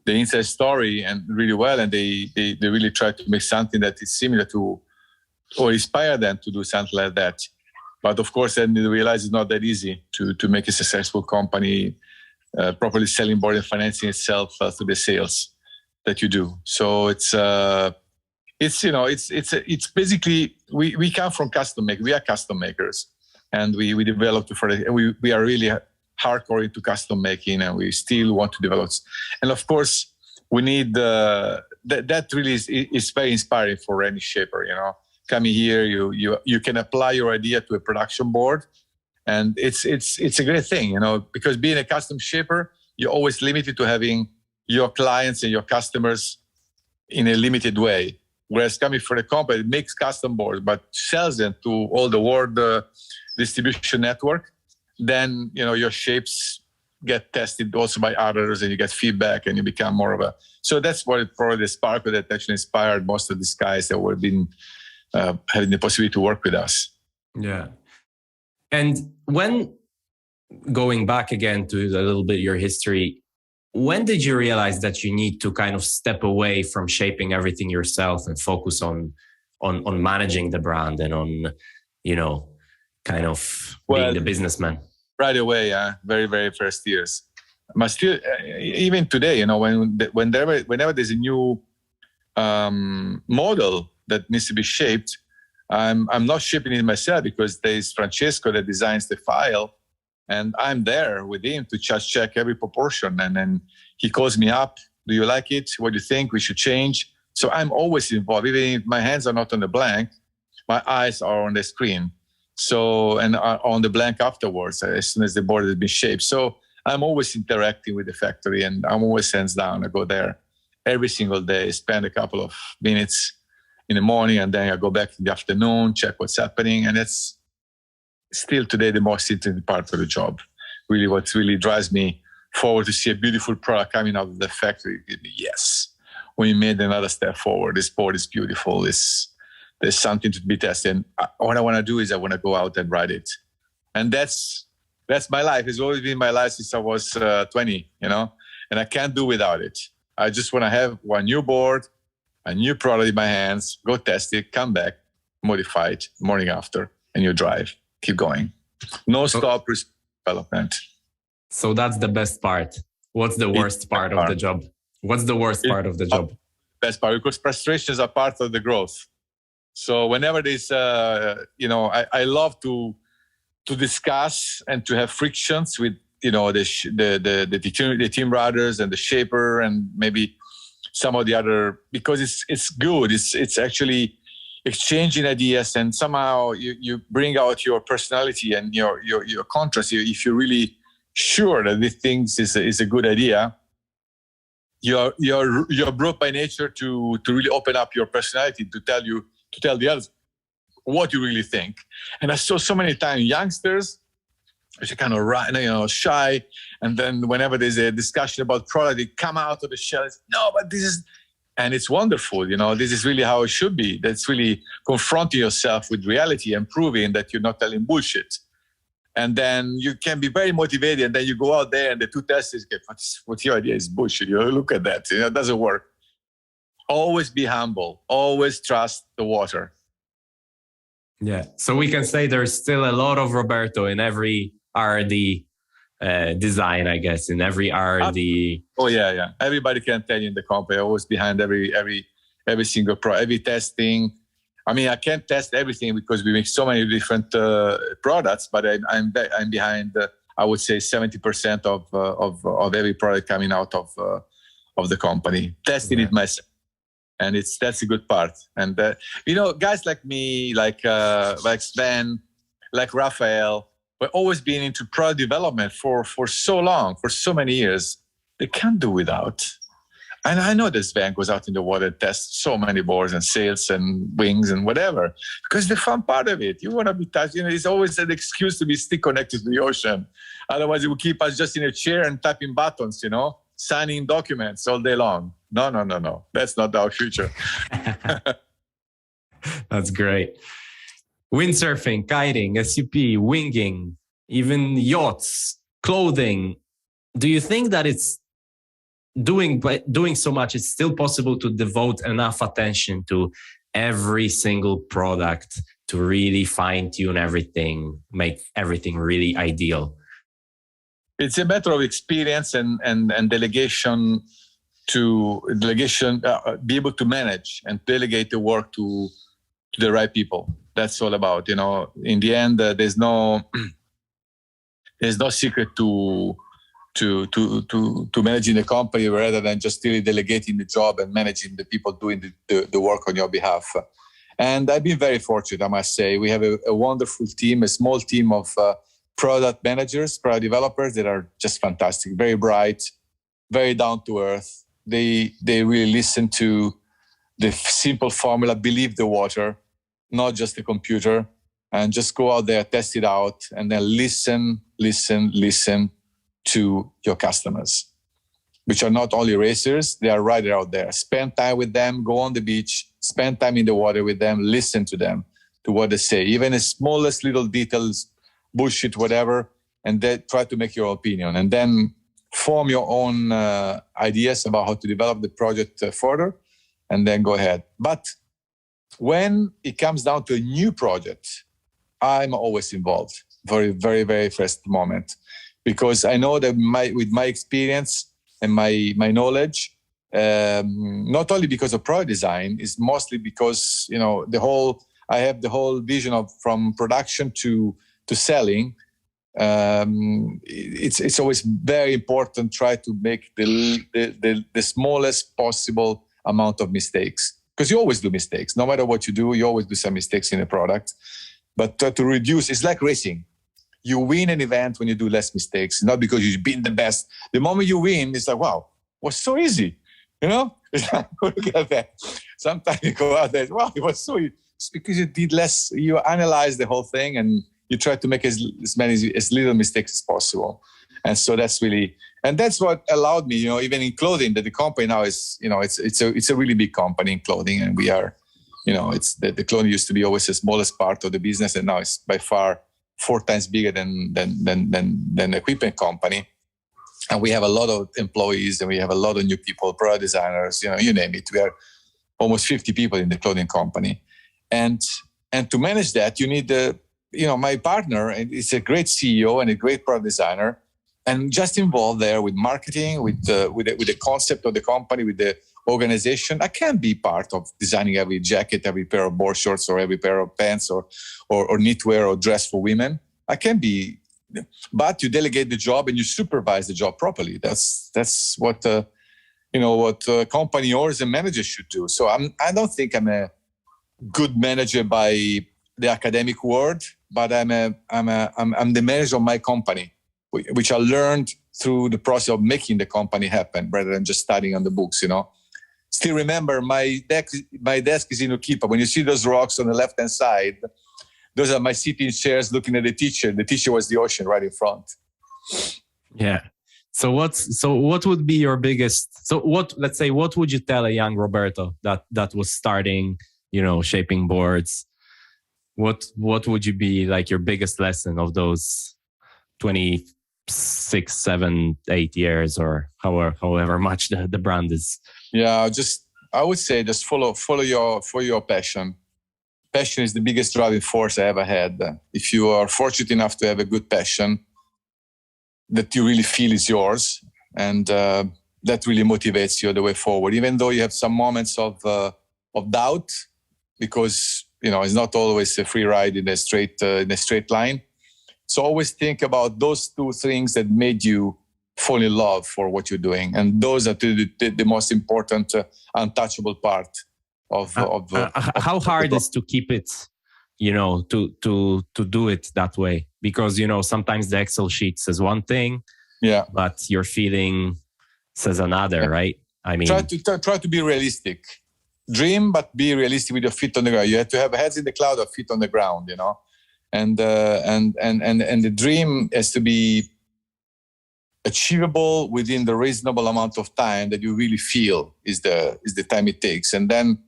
inside story and really well, and they really try to make something that is similar to or inspire them to do something like that. But of course, then they realize it's not that easy to make a successful company properly selling board and financing itself through the sales that you do. So it's basically we come from custom make. We are custom makers, and we developed for it. We are really hardcore into custom making, and we still want to develop. And of course, we need that really is very inspiring for any shaper. Coming here, you can apply your idea to a production board, and it's a great thing, because being a custom shaper, you're always limited to having your clients and your customers in a limited way. Whereas coming from a company that makes custom boards but sells them to all the world distribution network, then your shapes get tested also by others, and you get feedback, and you become more of a. So that's what probably the spark that actually inspired most of these guys that were being having the possibility to work with us. Yeah. And when going back again to a little bit your history, when did you realize that you need to kind of step away from shaping everything yourself and focus on managing the brand and on, kind of being the businessman? Right away, very, very first years. But still, even today, whenever there's a new model that needs to be shaped, I'm not shaping it myself, because there's Francesco that designs the file, and I'm there with him to just check every proportion. And then he calls me up. Do you like it? What do you think we should change? So I'm always involved. Even if my hands are not on the blank, my eyes are on the screen. So, and are on the blank afterwards, as soon as the board has been shaped. So I'm always interacting with the factory, and I'm always hands down. I go there every single day, spend a couple of minutes in the morning, and then I go back in the afternoon, check what's happening. And it's still today the most interesting part of the job. Really, what really drives me forward to see a beautiful product coming out of the factory. Yes, we made another step forward. This board is beautiful. There's something to be tested. And what I want to do is I want to go out and ride it. And that's my life. It's always been my life since I was 20, and I can't do without it. I just want to have one new board, a new product in my hands, go test it, come back, modify it morning after, and you drive. Keep going. No stop development. So that's the best part. What's the worst part of the job? What's the worst part of the job? Best part, because frustrations are part of the growth. So whenever there's, I love to discuss and to have frictions with, the team riders and the shaper and maybe some of the other, because it's good. It's actually exchanging ideas, and somehow you bring out your personality and your contrast. If you're really sure that this thing is a good idea, you're brought by nature to really open up your personality, to tell the others what you really think. And I saw so many times youngsters, which are kind of shy, and then whenever there's a discussion about product, they come out of the shell. No, but this is, and it's wonderful. This is really how it should be. That's really confronting yourself with reality and proving that you're not telling bullshit. And then you can be very motivated, and then you go out there and the two testers get, what's your idea? Is bullshit. Look at that. It doesn't work. Always be humble. Always trust the water. Yeah. So we can say there's still a lot of Roberto in every R&D design, I guess, in every R&D. Oh yeah. Everybody can tell you in the company. Always behind every single every testing. I mean, I can't test everything because we make so many different products, but I'm behind. I would say 70% of every product coming out of the company. Testing it myself. And that's a good part. And guys like me, like Sven, like Raphael, were always being into product development for so long, for so many years. They can't do without. And I know that Sven goes out in the water, tests so many boards and sails and wings and whatever, because the fun part of it. You want to be touched. It's always an excuse to be still connected to the ocean. Otherwise, it will keep us just in a chair and typing buttons, signing documents all day long. No. That's not our future. That's great. Windsurfing, kiting, SUP, winging, even yachts, clothing. Do you think that it's doing so much, it's still possible to devote enough attention to every single product to really fine-tune everything, make everything really ideal? It's a matter of experience and delegation be able to manage and delegate the work to the right people. That's all about, in the end, there's no secret to managing the company rather than just really delegating the job and managing the people doing the work on your behalf. And I've been very fortunate, I must say. We have a wonderful team, a small team of product managers, product developers that are just fantastic, very bright, very down to earth. They really listen to the simple formula, believe the water, not just the computer, and just go out there, test it out, and then listen to your customers, which are not only racers, they are right out there. Spend time with them, go on the beach, spend time in the water with them, listen to them, to what they say, even the smallest little details, bullshit, whatever, and then try to make your opinion, and then form your own ideas about how to develop the project further, and then go ahead. But when it comes down to a new project, I'm always involved for a very, very first moment, because I know that with my experience and my knowledge, not only because of product design, is mostly because I have the whole vision of from production to selling. It's always very important try to make the smallest possible amount of mistakes, because you always do mistakes. No matter what you do, you always do some mistakes in a product. But to reduce, it's like racing. You win an event when you do less mistakes, not because you've been the best. The moment you win, it's like, wow, it was so easy. It's like, look at that. Sometimes you go out there, wow, it was so easy. It's because you did less, you analyze the whole thing and you try to make as little mistakes as possible. And so that's what allowed me, even in clothing, that the company now is, it's a really big company in clothing, and we are, it's the clothing used to be always the smallest part of the business, and now it's by far 4 times bigger than the equipment company. And we have a lot of employees, and we have a lot of new people, product designers, you name it. We are almost 50 people in the clothing company. And to manage that, you need my partner, and it's a great CEO and a great product designer, and just involved there with marketing, with the concept of the company, with the organization. I can't be part of designing every jacket, every pair of board shorts, or every pair of pants, or knitwear or dress for women. I can be, but you delegate the job and you supervise the job properly. That's what what company owners and managers should do. So I don't think I'm a good manager by the academic word, but I'm the manager of my company, which I learned through the process of making the company happen rather than just studying on the books. Still remember, my desk is in Ukipa. When you see those rocks on the left-hand side, those are my sitting chairs looking at the teacher. The teacher was the ocean right in front. Yeah. So what would be your biggest, let's say, what would you tell a young Roberto that was starting, shaping boards? What would you be like your biggest lesson of those 26, 7, 8 years, or however much the brand is? Yeah, I would say just follow your passion. Passion is the biggest driving force I ever had. If you are fortunate enough to have a good passion that you really feel is yours, and that really motivates you the way forward, even though you have some moments of doubt, because it's not always a free ride in a straight line. So always think about those 2 things that made you fall in love for what you're doing, and those are the most important, untouchable part of how hard is to keep it, to do it that way, because sometimes the Excel sheet says one thing, but your feeling says another, right? I mean, try to be realistic. Dream, but be realistic with your feet on the ground. You have to have heads in the cloud or feet on the ground, and the dream has to be achievable within the reasonable amount of time that you really feel is the time it takes. And then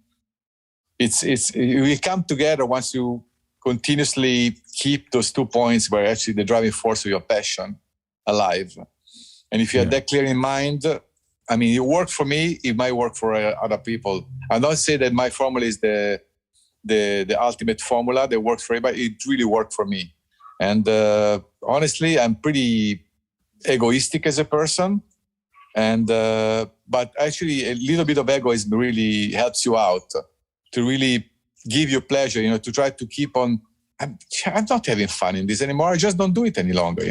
it will come together once you continuously keep those 2 points where actually the driving force of your passion alive. And if you have that clear in mind, I mean, it worked for me, it might work for other people. I don't say that my formula is the ultimate formula that works for everybody. It really worked for me. And honestly, I'm pretty egoistic as a person. And but actually a little bit of egoism really helps you out to really give you pleasure, to try to keep on. I'm not having fun in this anymore. I just don't do it any longer,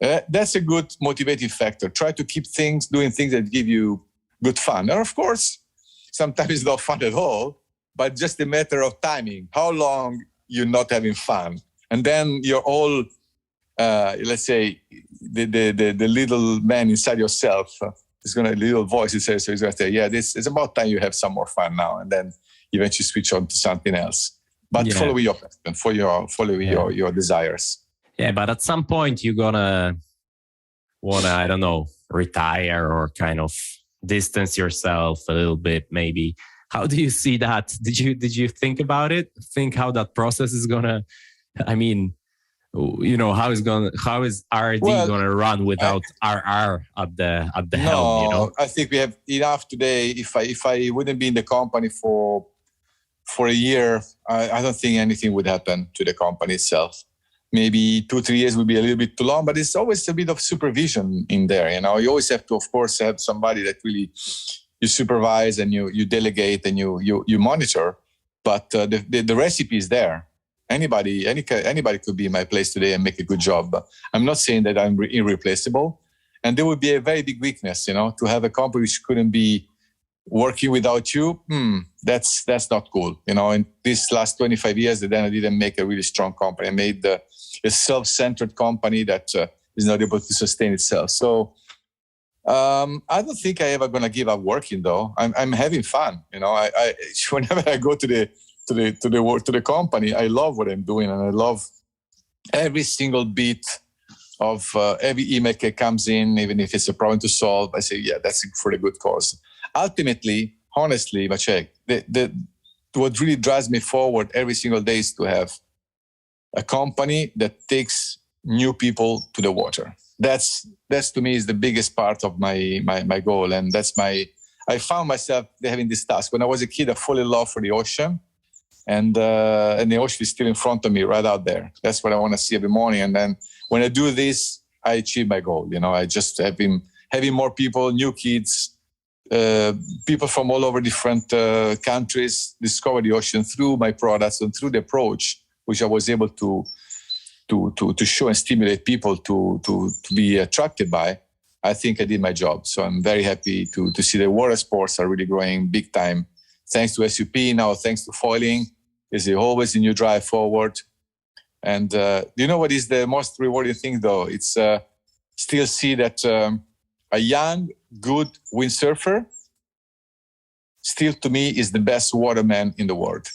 That's a good motivating factor. Try to keep doing things that give you good fun. And of course, sometimes it's not fun at all, but just a matter of timing. How long you're not having fun. And then you're all, let's say, the little man inside yourself is going to, little voice is going to say, yeah, it's about time you have some more fun now. And then eventually switch on to something else. But follow your passion, follow your desires. Yeah, but at some point you're gonna wanna, I don't know, retire or kind of distance yourself a little bit, maybe. How do you see that? Did you think about it? Think how that process is gonna? I mean, how is RD gonna run without RR at the helm? I think we have enough today. If I wouldn't be in the company for a year, I don't think anything would happen to the company itself. Maybe 2-3 years would be a little bit too long, but it's always a bit of supervision in there. You always have to, of course, have somebody that really you supervise and you delegate and you monitor. But the recipe is there. Anybody could be in my place today and make a good job. But I'm not saying that I'm irreplaceable. And there would be a very big weakness, to have a company which couldn't be working without you. That's not cool. In this last 25 years, then I didn't make a really strong company. I made a self-centered company that is not able to sustain itself. So I don't think I ever gonna give up working though. I'm having fun. I whenever I go to the company, I love what I'm doing, and I love every single bit of every email that comes in, even if it's a problem to solve. I say, yeah, that's for the good cause. Ultimately, honestly, Maciek, what really drives me forward every single day is to have a company that takes new people to the water. That's to me is the biggest part of my goal, and I found myself having this task when I was a kid. I fell in love for the ocean, and the ocean is still in front of me, right out there. That's what I want to see every morning. And then when I do this, I achieve my goal. I just have been having more people, new kids. People from all over different countries discover the ocean through my products and through the approach which I was able to show and stimulate people to be attracted by. I think I did my job. So I'm very happy to see the water sports are really growing big time. Thanks to SUP, now thanks to foiling, is always a new drive forward. And what is the most rewarding thing though? It's still see that a young, good windsurfer still to me is the best waterman in the world.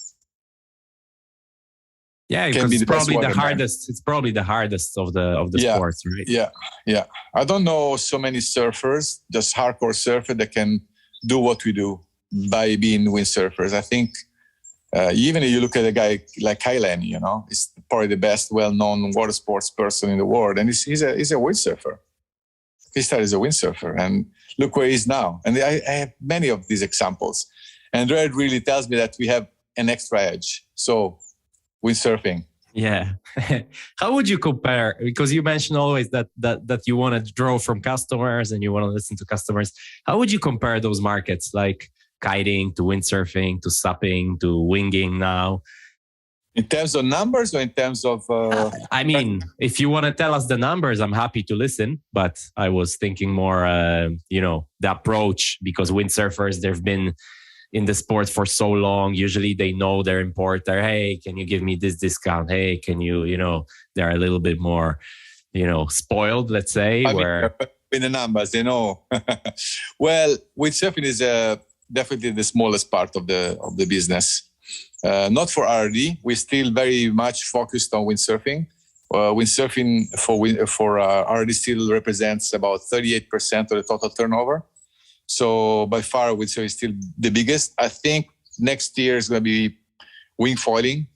Yeah, because it's probably the hardest. It's probably the hardest of the sports, right? Yeah. I don't know so many surfers, just hardcore surfers that can do what we do by being windsurfers. I think even if you look at a guy like Kylan, he's probably the best well-known water sports person in the world, and he's a windsurfer. He started as a windsurfer, and look where he is now. And I have many of these examples. And that really tells me that we have an extra edge. So, windsurfing. Yeah. How would you compare? Because you mentioned always that you want to draw from customers and you want to listen to customers. How would you compare those markets, like kiting to windsurfing to supping to winging now? In terms of numbers or in terms of... I mean, if you want to tell us the numbers, I'm happy to listen. But I was thinking more, the approach, because windsurfers, they've been in the sport for so long. Usually they know their importer. Hey, can you give me this discount? Hey, can you, they're a little bit more, spoiled, let's say. In the numbers, they know. Well, windsurfing is definitely the smallest part of the business. Not for RD. We're still very much focused on windsurfing. Windsurfing for RD still represents about 38% of the total turnover. So by far, windsurfing is still the biggest. I think next year is going to be wing foiling,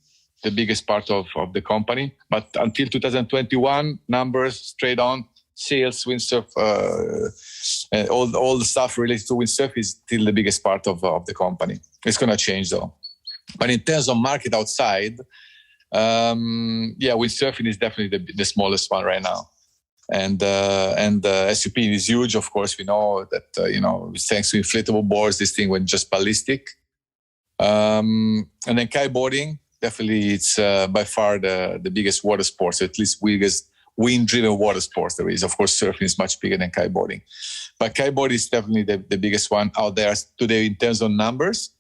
the biggest part of the company. But until 2021, numbers straight on, sales, windsurf, all the stuff related to windsurf is still the biggest part of the company. It's going to change though. But in terms of market outside, windsurfing is definitely the smallest one right now. And SUP is huge. Of course, we know that thanks to inflatable boards, this thing went just ballistic. And then kiteboarding, definitely, it's by far the biggest water sports, at least biggest wind-driven water sports there is. Of course, surfing is much bigger than kiteboarding, but kiteboarding is definitely the biggest one out there today in terms of numbers.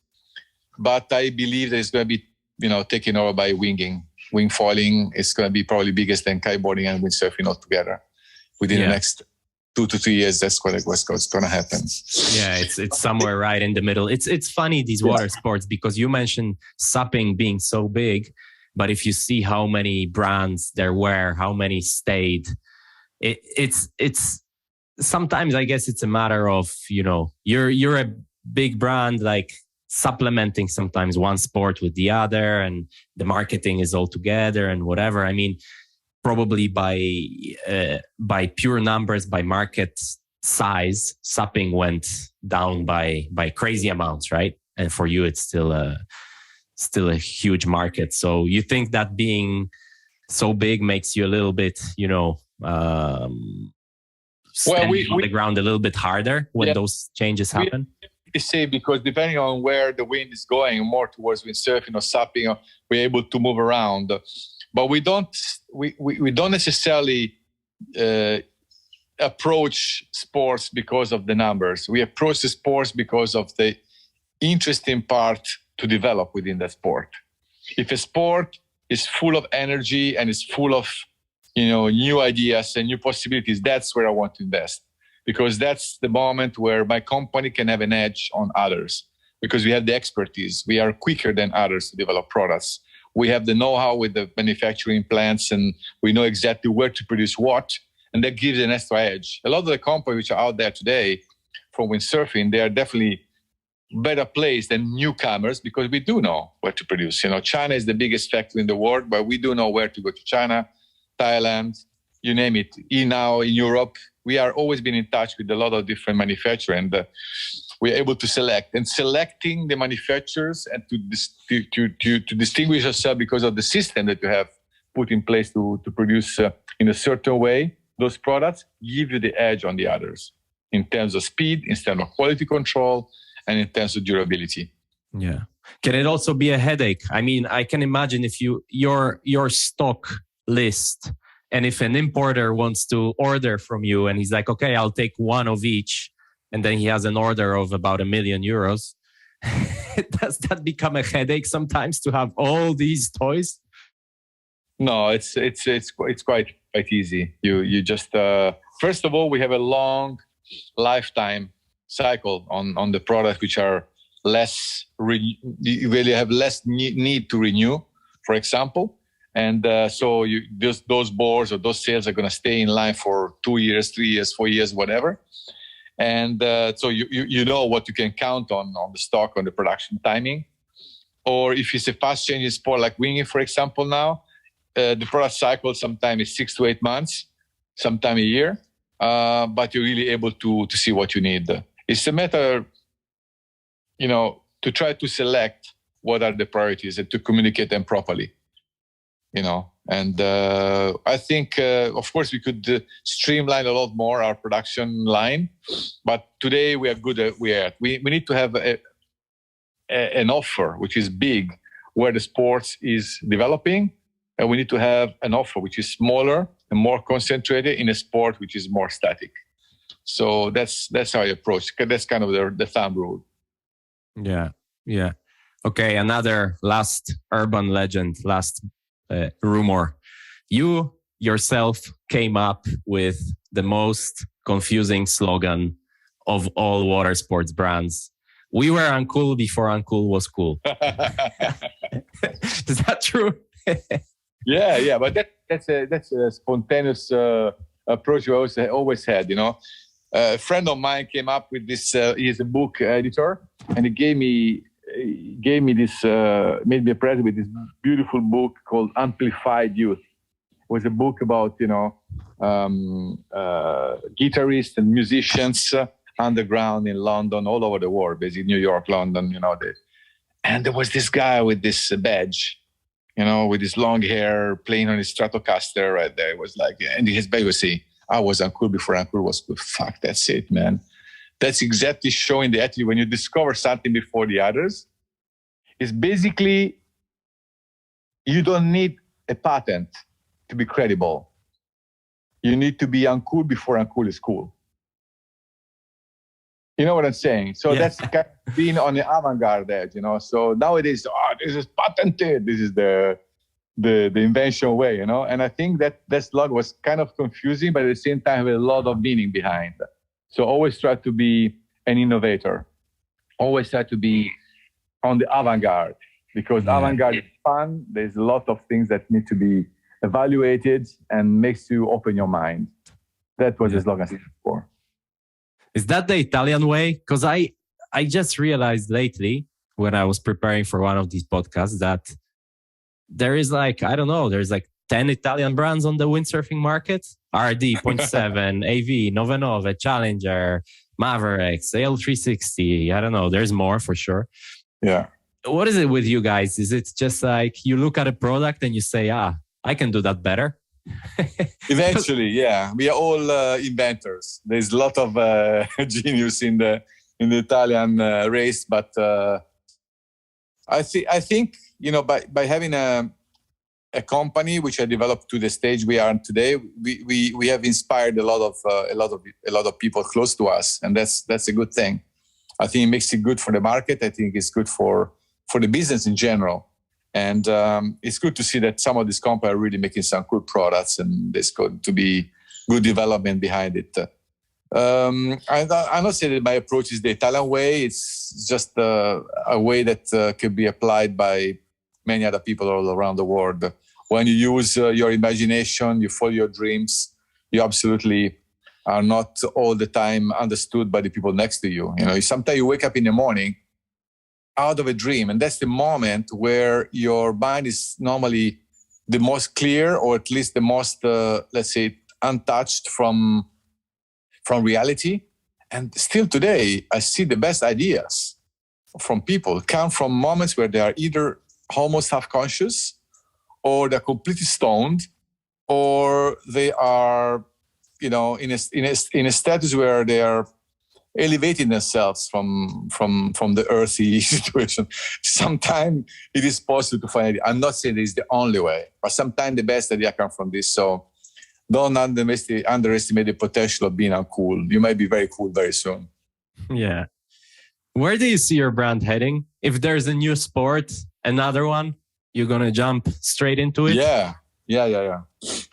But I believe that it's going to be, taken over by winging. Wing foiling is going to be probably biggest than kiteboarding and windsurfing altogether. Within the next 2 to 3 years, that's what's going to happen. Yeah, it's somewhere right in the middle. It's funny, these water sports, because you mentioned supping being so big, but if you see how many brands there were, how many stayed, it's sometimes I guess it's a matter of, you're a big brand, like supplementing sometimes one sport with the other, and the marketing is all together and whatever. I mean, probably by pure numbers, by market size, supping went down by crazy amounts, right? And for you, it's still a huge market. So you think that being so big makes you a little bit, standing on the ground a little bit harder when those changes happen? You say, because depending on where the wind is going, more towards windsurfing or supping, we're able to move around. But we don't necessarily approach sports because of the numbers. We approach the sports because of the interesting part to develop within that sport. If a sport is full of energy and is full of new ideas and new possibilities, that's where I want to invest, because that's the moment where my company can have an edge on others, because we have the expertise. We are quicker than others to develop products. We have the know-how with the manufacturing plants, and we know exactly where to produce what, and that gives an extra edge. A lot of the companies which are out there today for windsurfing, they are definitely better placed than newcomers, because we do know where to produce. China is the biggest factory in the world, but we do know where to go to China, Thailand, you name it. Now in Europe, we are always been in touch with a lot of different manufacturers, and we're able to select. And selecting the manufacturers and to distinguish ourselves because of the system that you have put in place to produce in a certain way, those products give you the edge on the others in terms of speed, in terms of quality control, and in terms of durability. Yeah. Can it also be a headache? I mean, I can imagine if your stock list, and if an importer wants to order from you and he's like, okay, I'll take one of each, and then he has an order of about €1 million, does that become a headache sometimes to have all these toys? No, it's quite easy. You just first of all, we have a long lifetime cycle on the products, which are less. You really have less need to renew, for example. And so those boards or those sales are going to stay in line for 2 years, 3 years, 4 years, whatever. And so you know what you can count on the stock, on the production timing. Or if it's a fast-changing sport like winging, for example, now, the product cycle sometimes is 6 to 8 months, sometimes a year, but you're really able to see what you need. It's a matter, to try to select what are the priorities and to communicate them properly. And I think, of course, we could streamline a lot more our production line, but today we are good at we need to have an offer which is big where the sports is developing, and we need to have an offer which is smaller and more concentrated in a sport which is more static. So that's how I approach. That's kind of the thumb rule. Yeah. Okay, another last urban legend, last rumor. You yourself came up with the most confusing slogan of all water sports brands. We were uncool before uncool was cool. Is that true? Yeah, but that's a spontaneous approach we always had. A friend of mine came up with this. He's a book editor, and he gave me this, made me a present with this beautiful book called Amplified Youth. It was a book about guitarists and musicians underground in London, all over the world, basically New York, London, and there was this guy with this badge, with his long hair, playing on his Stratocaster right there. It was like, and his badge was saying I was uncool before uncool was cool. Fuck, that's it, man. That's exactly showing the attitude. When you discover something before the others, it's basically, you don't need a patent to be credible. You need to be uncool before uncool is cool. You know what I'm saying? So that's kind of being on the avant-garde edge, you know. So nowadays, this is patented. This is the invention way, you know. And I think that slog was kind of confusing, but at the same time, have a lot of meaning behind. So always try to be an innovator. Always try to be on the avant-garde, because avant-garde is fun. There's a lot of things that need to be evaluated and makes you open your mind. That was the slogan for. Is that the Italian way? Because I just realized lately when I was preparing for one of these podcasts that there is like, I don't know, there's like 10 Italian brands on the windsurfing market. RD, Point 7, AV, 99, Challenger, Maverick, L360. I don't know. There's more for sure. Yeah. What is it with you guys? Is it just like you look at a product and you say, I can do that better? Eventually, yeah. We are all inventors. There's a lot of genius in the Italian race, but I think you know, by having a company which I developed to the stage we are today, we have inspired a lot of people close to us, and that's a good thing. I think it makes it good for the market. I think it's good for the business in general. And it's good to see that some of these companies are really making some good products, and there's going to be good development behind it. I'm not saying that my approach is the Italian way. It's just a way that can be applied by many other people all around the world. When you use your imagination, you follow your dreams, you absolutely are not all the time understood by the people next to you. You know, sometimes you wake up in the morning out of a dream, and that's the moment where your mind is normally the most clear, or at least the most, let's say, untouched from reality. And still today, I see the best ideas from people come from moments where they are either almost half-conscious, or they're completely stoned, or they are, you know, in a status where they are elevating themselves from the earthy situation. Sometimes it is possible to find it. I'm not saying it's the only way, but sometimes the best idea comes from this. So don't underestimate the potential of being uncool. You might be very cool very soon. Yeah. Where do you see your brand heading? If there's a new sport, another one, you're going to jump straight into it? Yeah.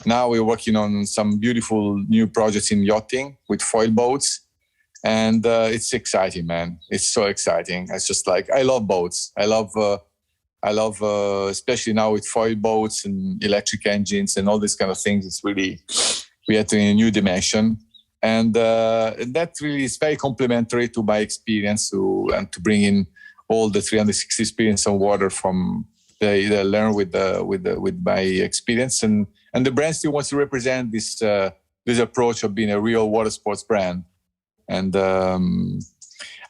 Now we're working on some beautiful new projects in yachting with foil boats. And it's exciting, man. It's so exciting. It's just like, I love boats. I love, especially now with foil boats and electric engines and all these kind of things. It's really, we are in a new dimension. And that really is very complementary to my experience and to bring in all the 360 experience on water from they learn with my experience. And the brand still wants to represent this approach of being a real water sports brand. And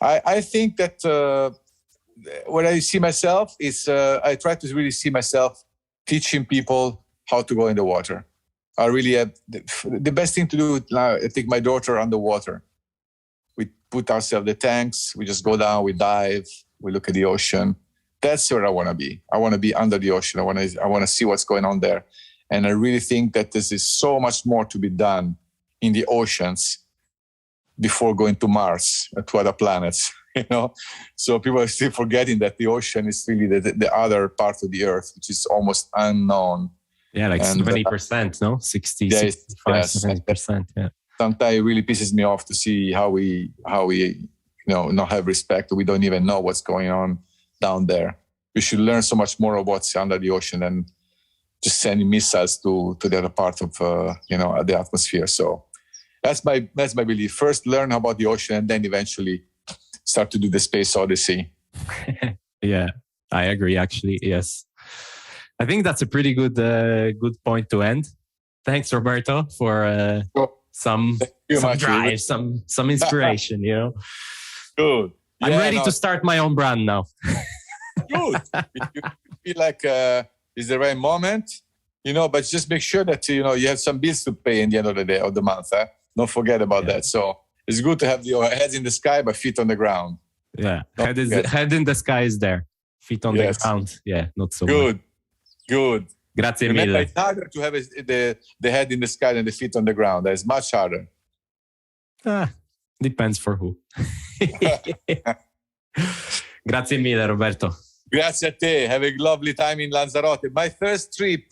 I think that what I see myself is I try to really see myself teaching people how to go in the water. I really have the best thing to do now. I take my daughter underwater. We put ourselves the tanks. We just go down. We dive. We look at the ocean. That's where I want to be. I want to be under the ocean. I want to see what's going on there. And I really think that this is so much more to be done in the oceans before going to Mars or to other planets, you know? So people are still forgetting that the ocean is really the other part of the Earth, which is almost unknown. Yeah, like 70%, no? 60, 65, 70%, yeah. Sometimes it really pisses me off to see how we not have respect. We don't even know what's going on down there. We should learn so much more of what's under the ocean than just sending missiles to the other part of the atmosphere. So that's my belief. First, learn about the ocean, and then eventually start to do the space odyssey. Yeah, I agree. Actually, yes. I think that's a pretty good point to end. Thanks, Roberto, for some drive, some inspiration. You know, good. I'm ready to start my own brand now. Good. If you feel like it's the right moment, but just make sure that, you have some bills to pay in the end of the day, of the month. Don't forget about that. So it's good to have your heads in the sky, but feet on the ground. Yeah. Head in the sky is there. Feet on the ground. Yeah, not so much. Good. Grazie Remember, mille. it's harder to have the head in the sky than the feet on the ground. That is much harder. Depends for who. Grazie mille, Roberto. Grazie a te. Have a lovely time in Lanzarote. My first trip,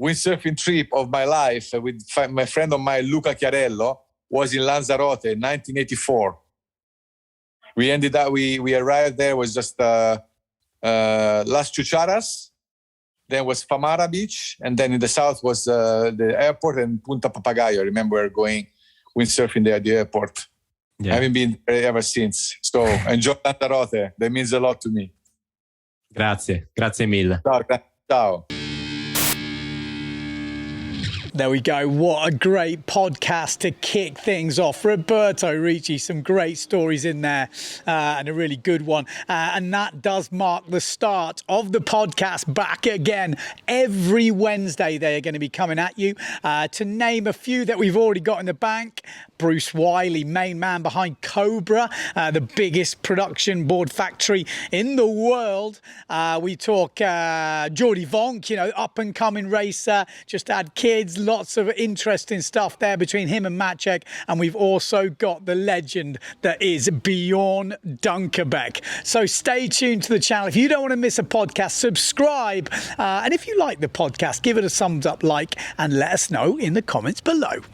windsurfing trip of my life with my friend of mine, Luca Chiarello, was in Lanzarote in 1984. We ended up, we arrived there, was just Las Chucharas, then was Famara Beach, and then in the south was the airport and Punta Papagayo. I remember going windsurfing there at the airport. I haven't been there ever since. So enjoy Lanzarote. That means a lot to me. Grazie mille. Ciao. There we go. What a great podcast to kick things off. Roberto Ricci, some great stories in there and a really good one. And that does mark the start of the podcast back again. Every Wednesday, they are going to be coming at you. To name a few that we've already got in the bank, Bruce Wiley, main man behind Cobra, the biggest production board factory in the world. We talk Jordi Vonk, up-and-coming racer, just had kids. Lots of interesting stuff there between him and Maciek. And we've also got the legend that is Bjorn Dunkerbeck. So stay tuned to the channel. If you don't want to miss a podcast, subscribe. And if you like the podcast, give it a thumbs up, like, and let us know in the comments below.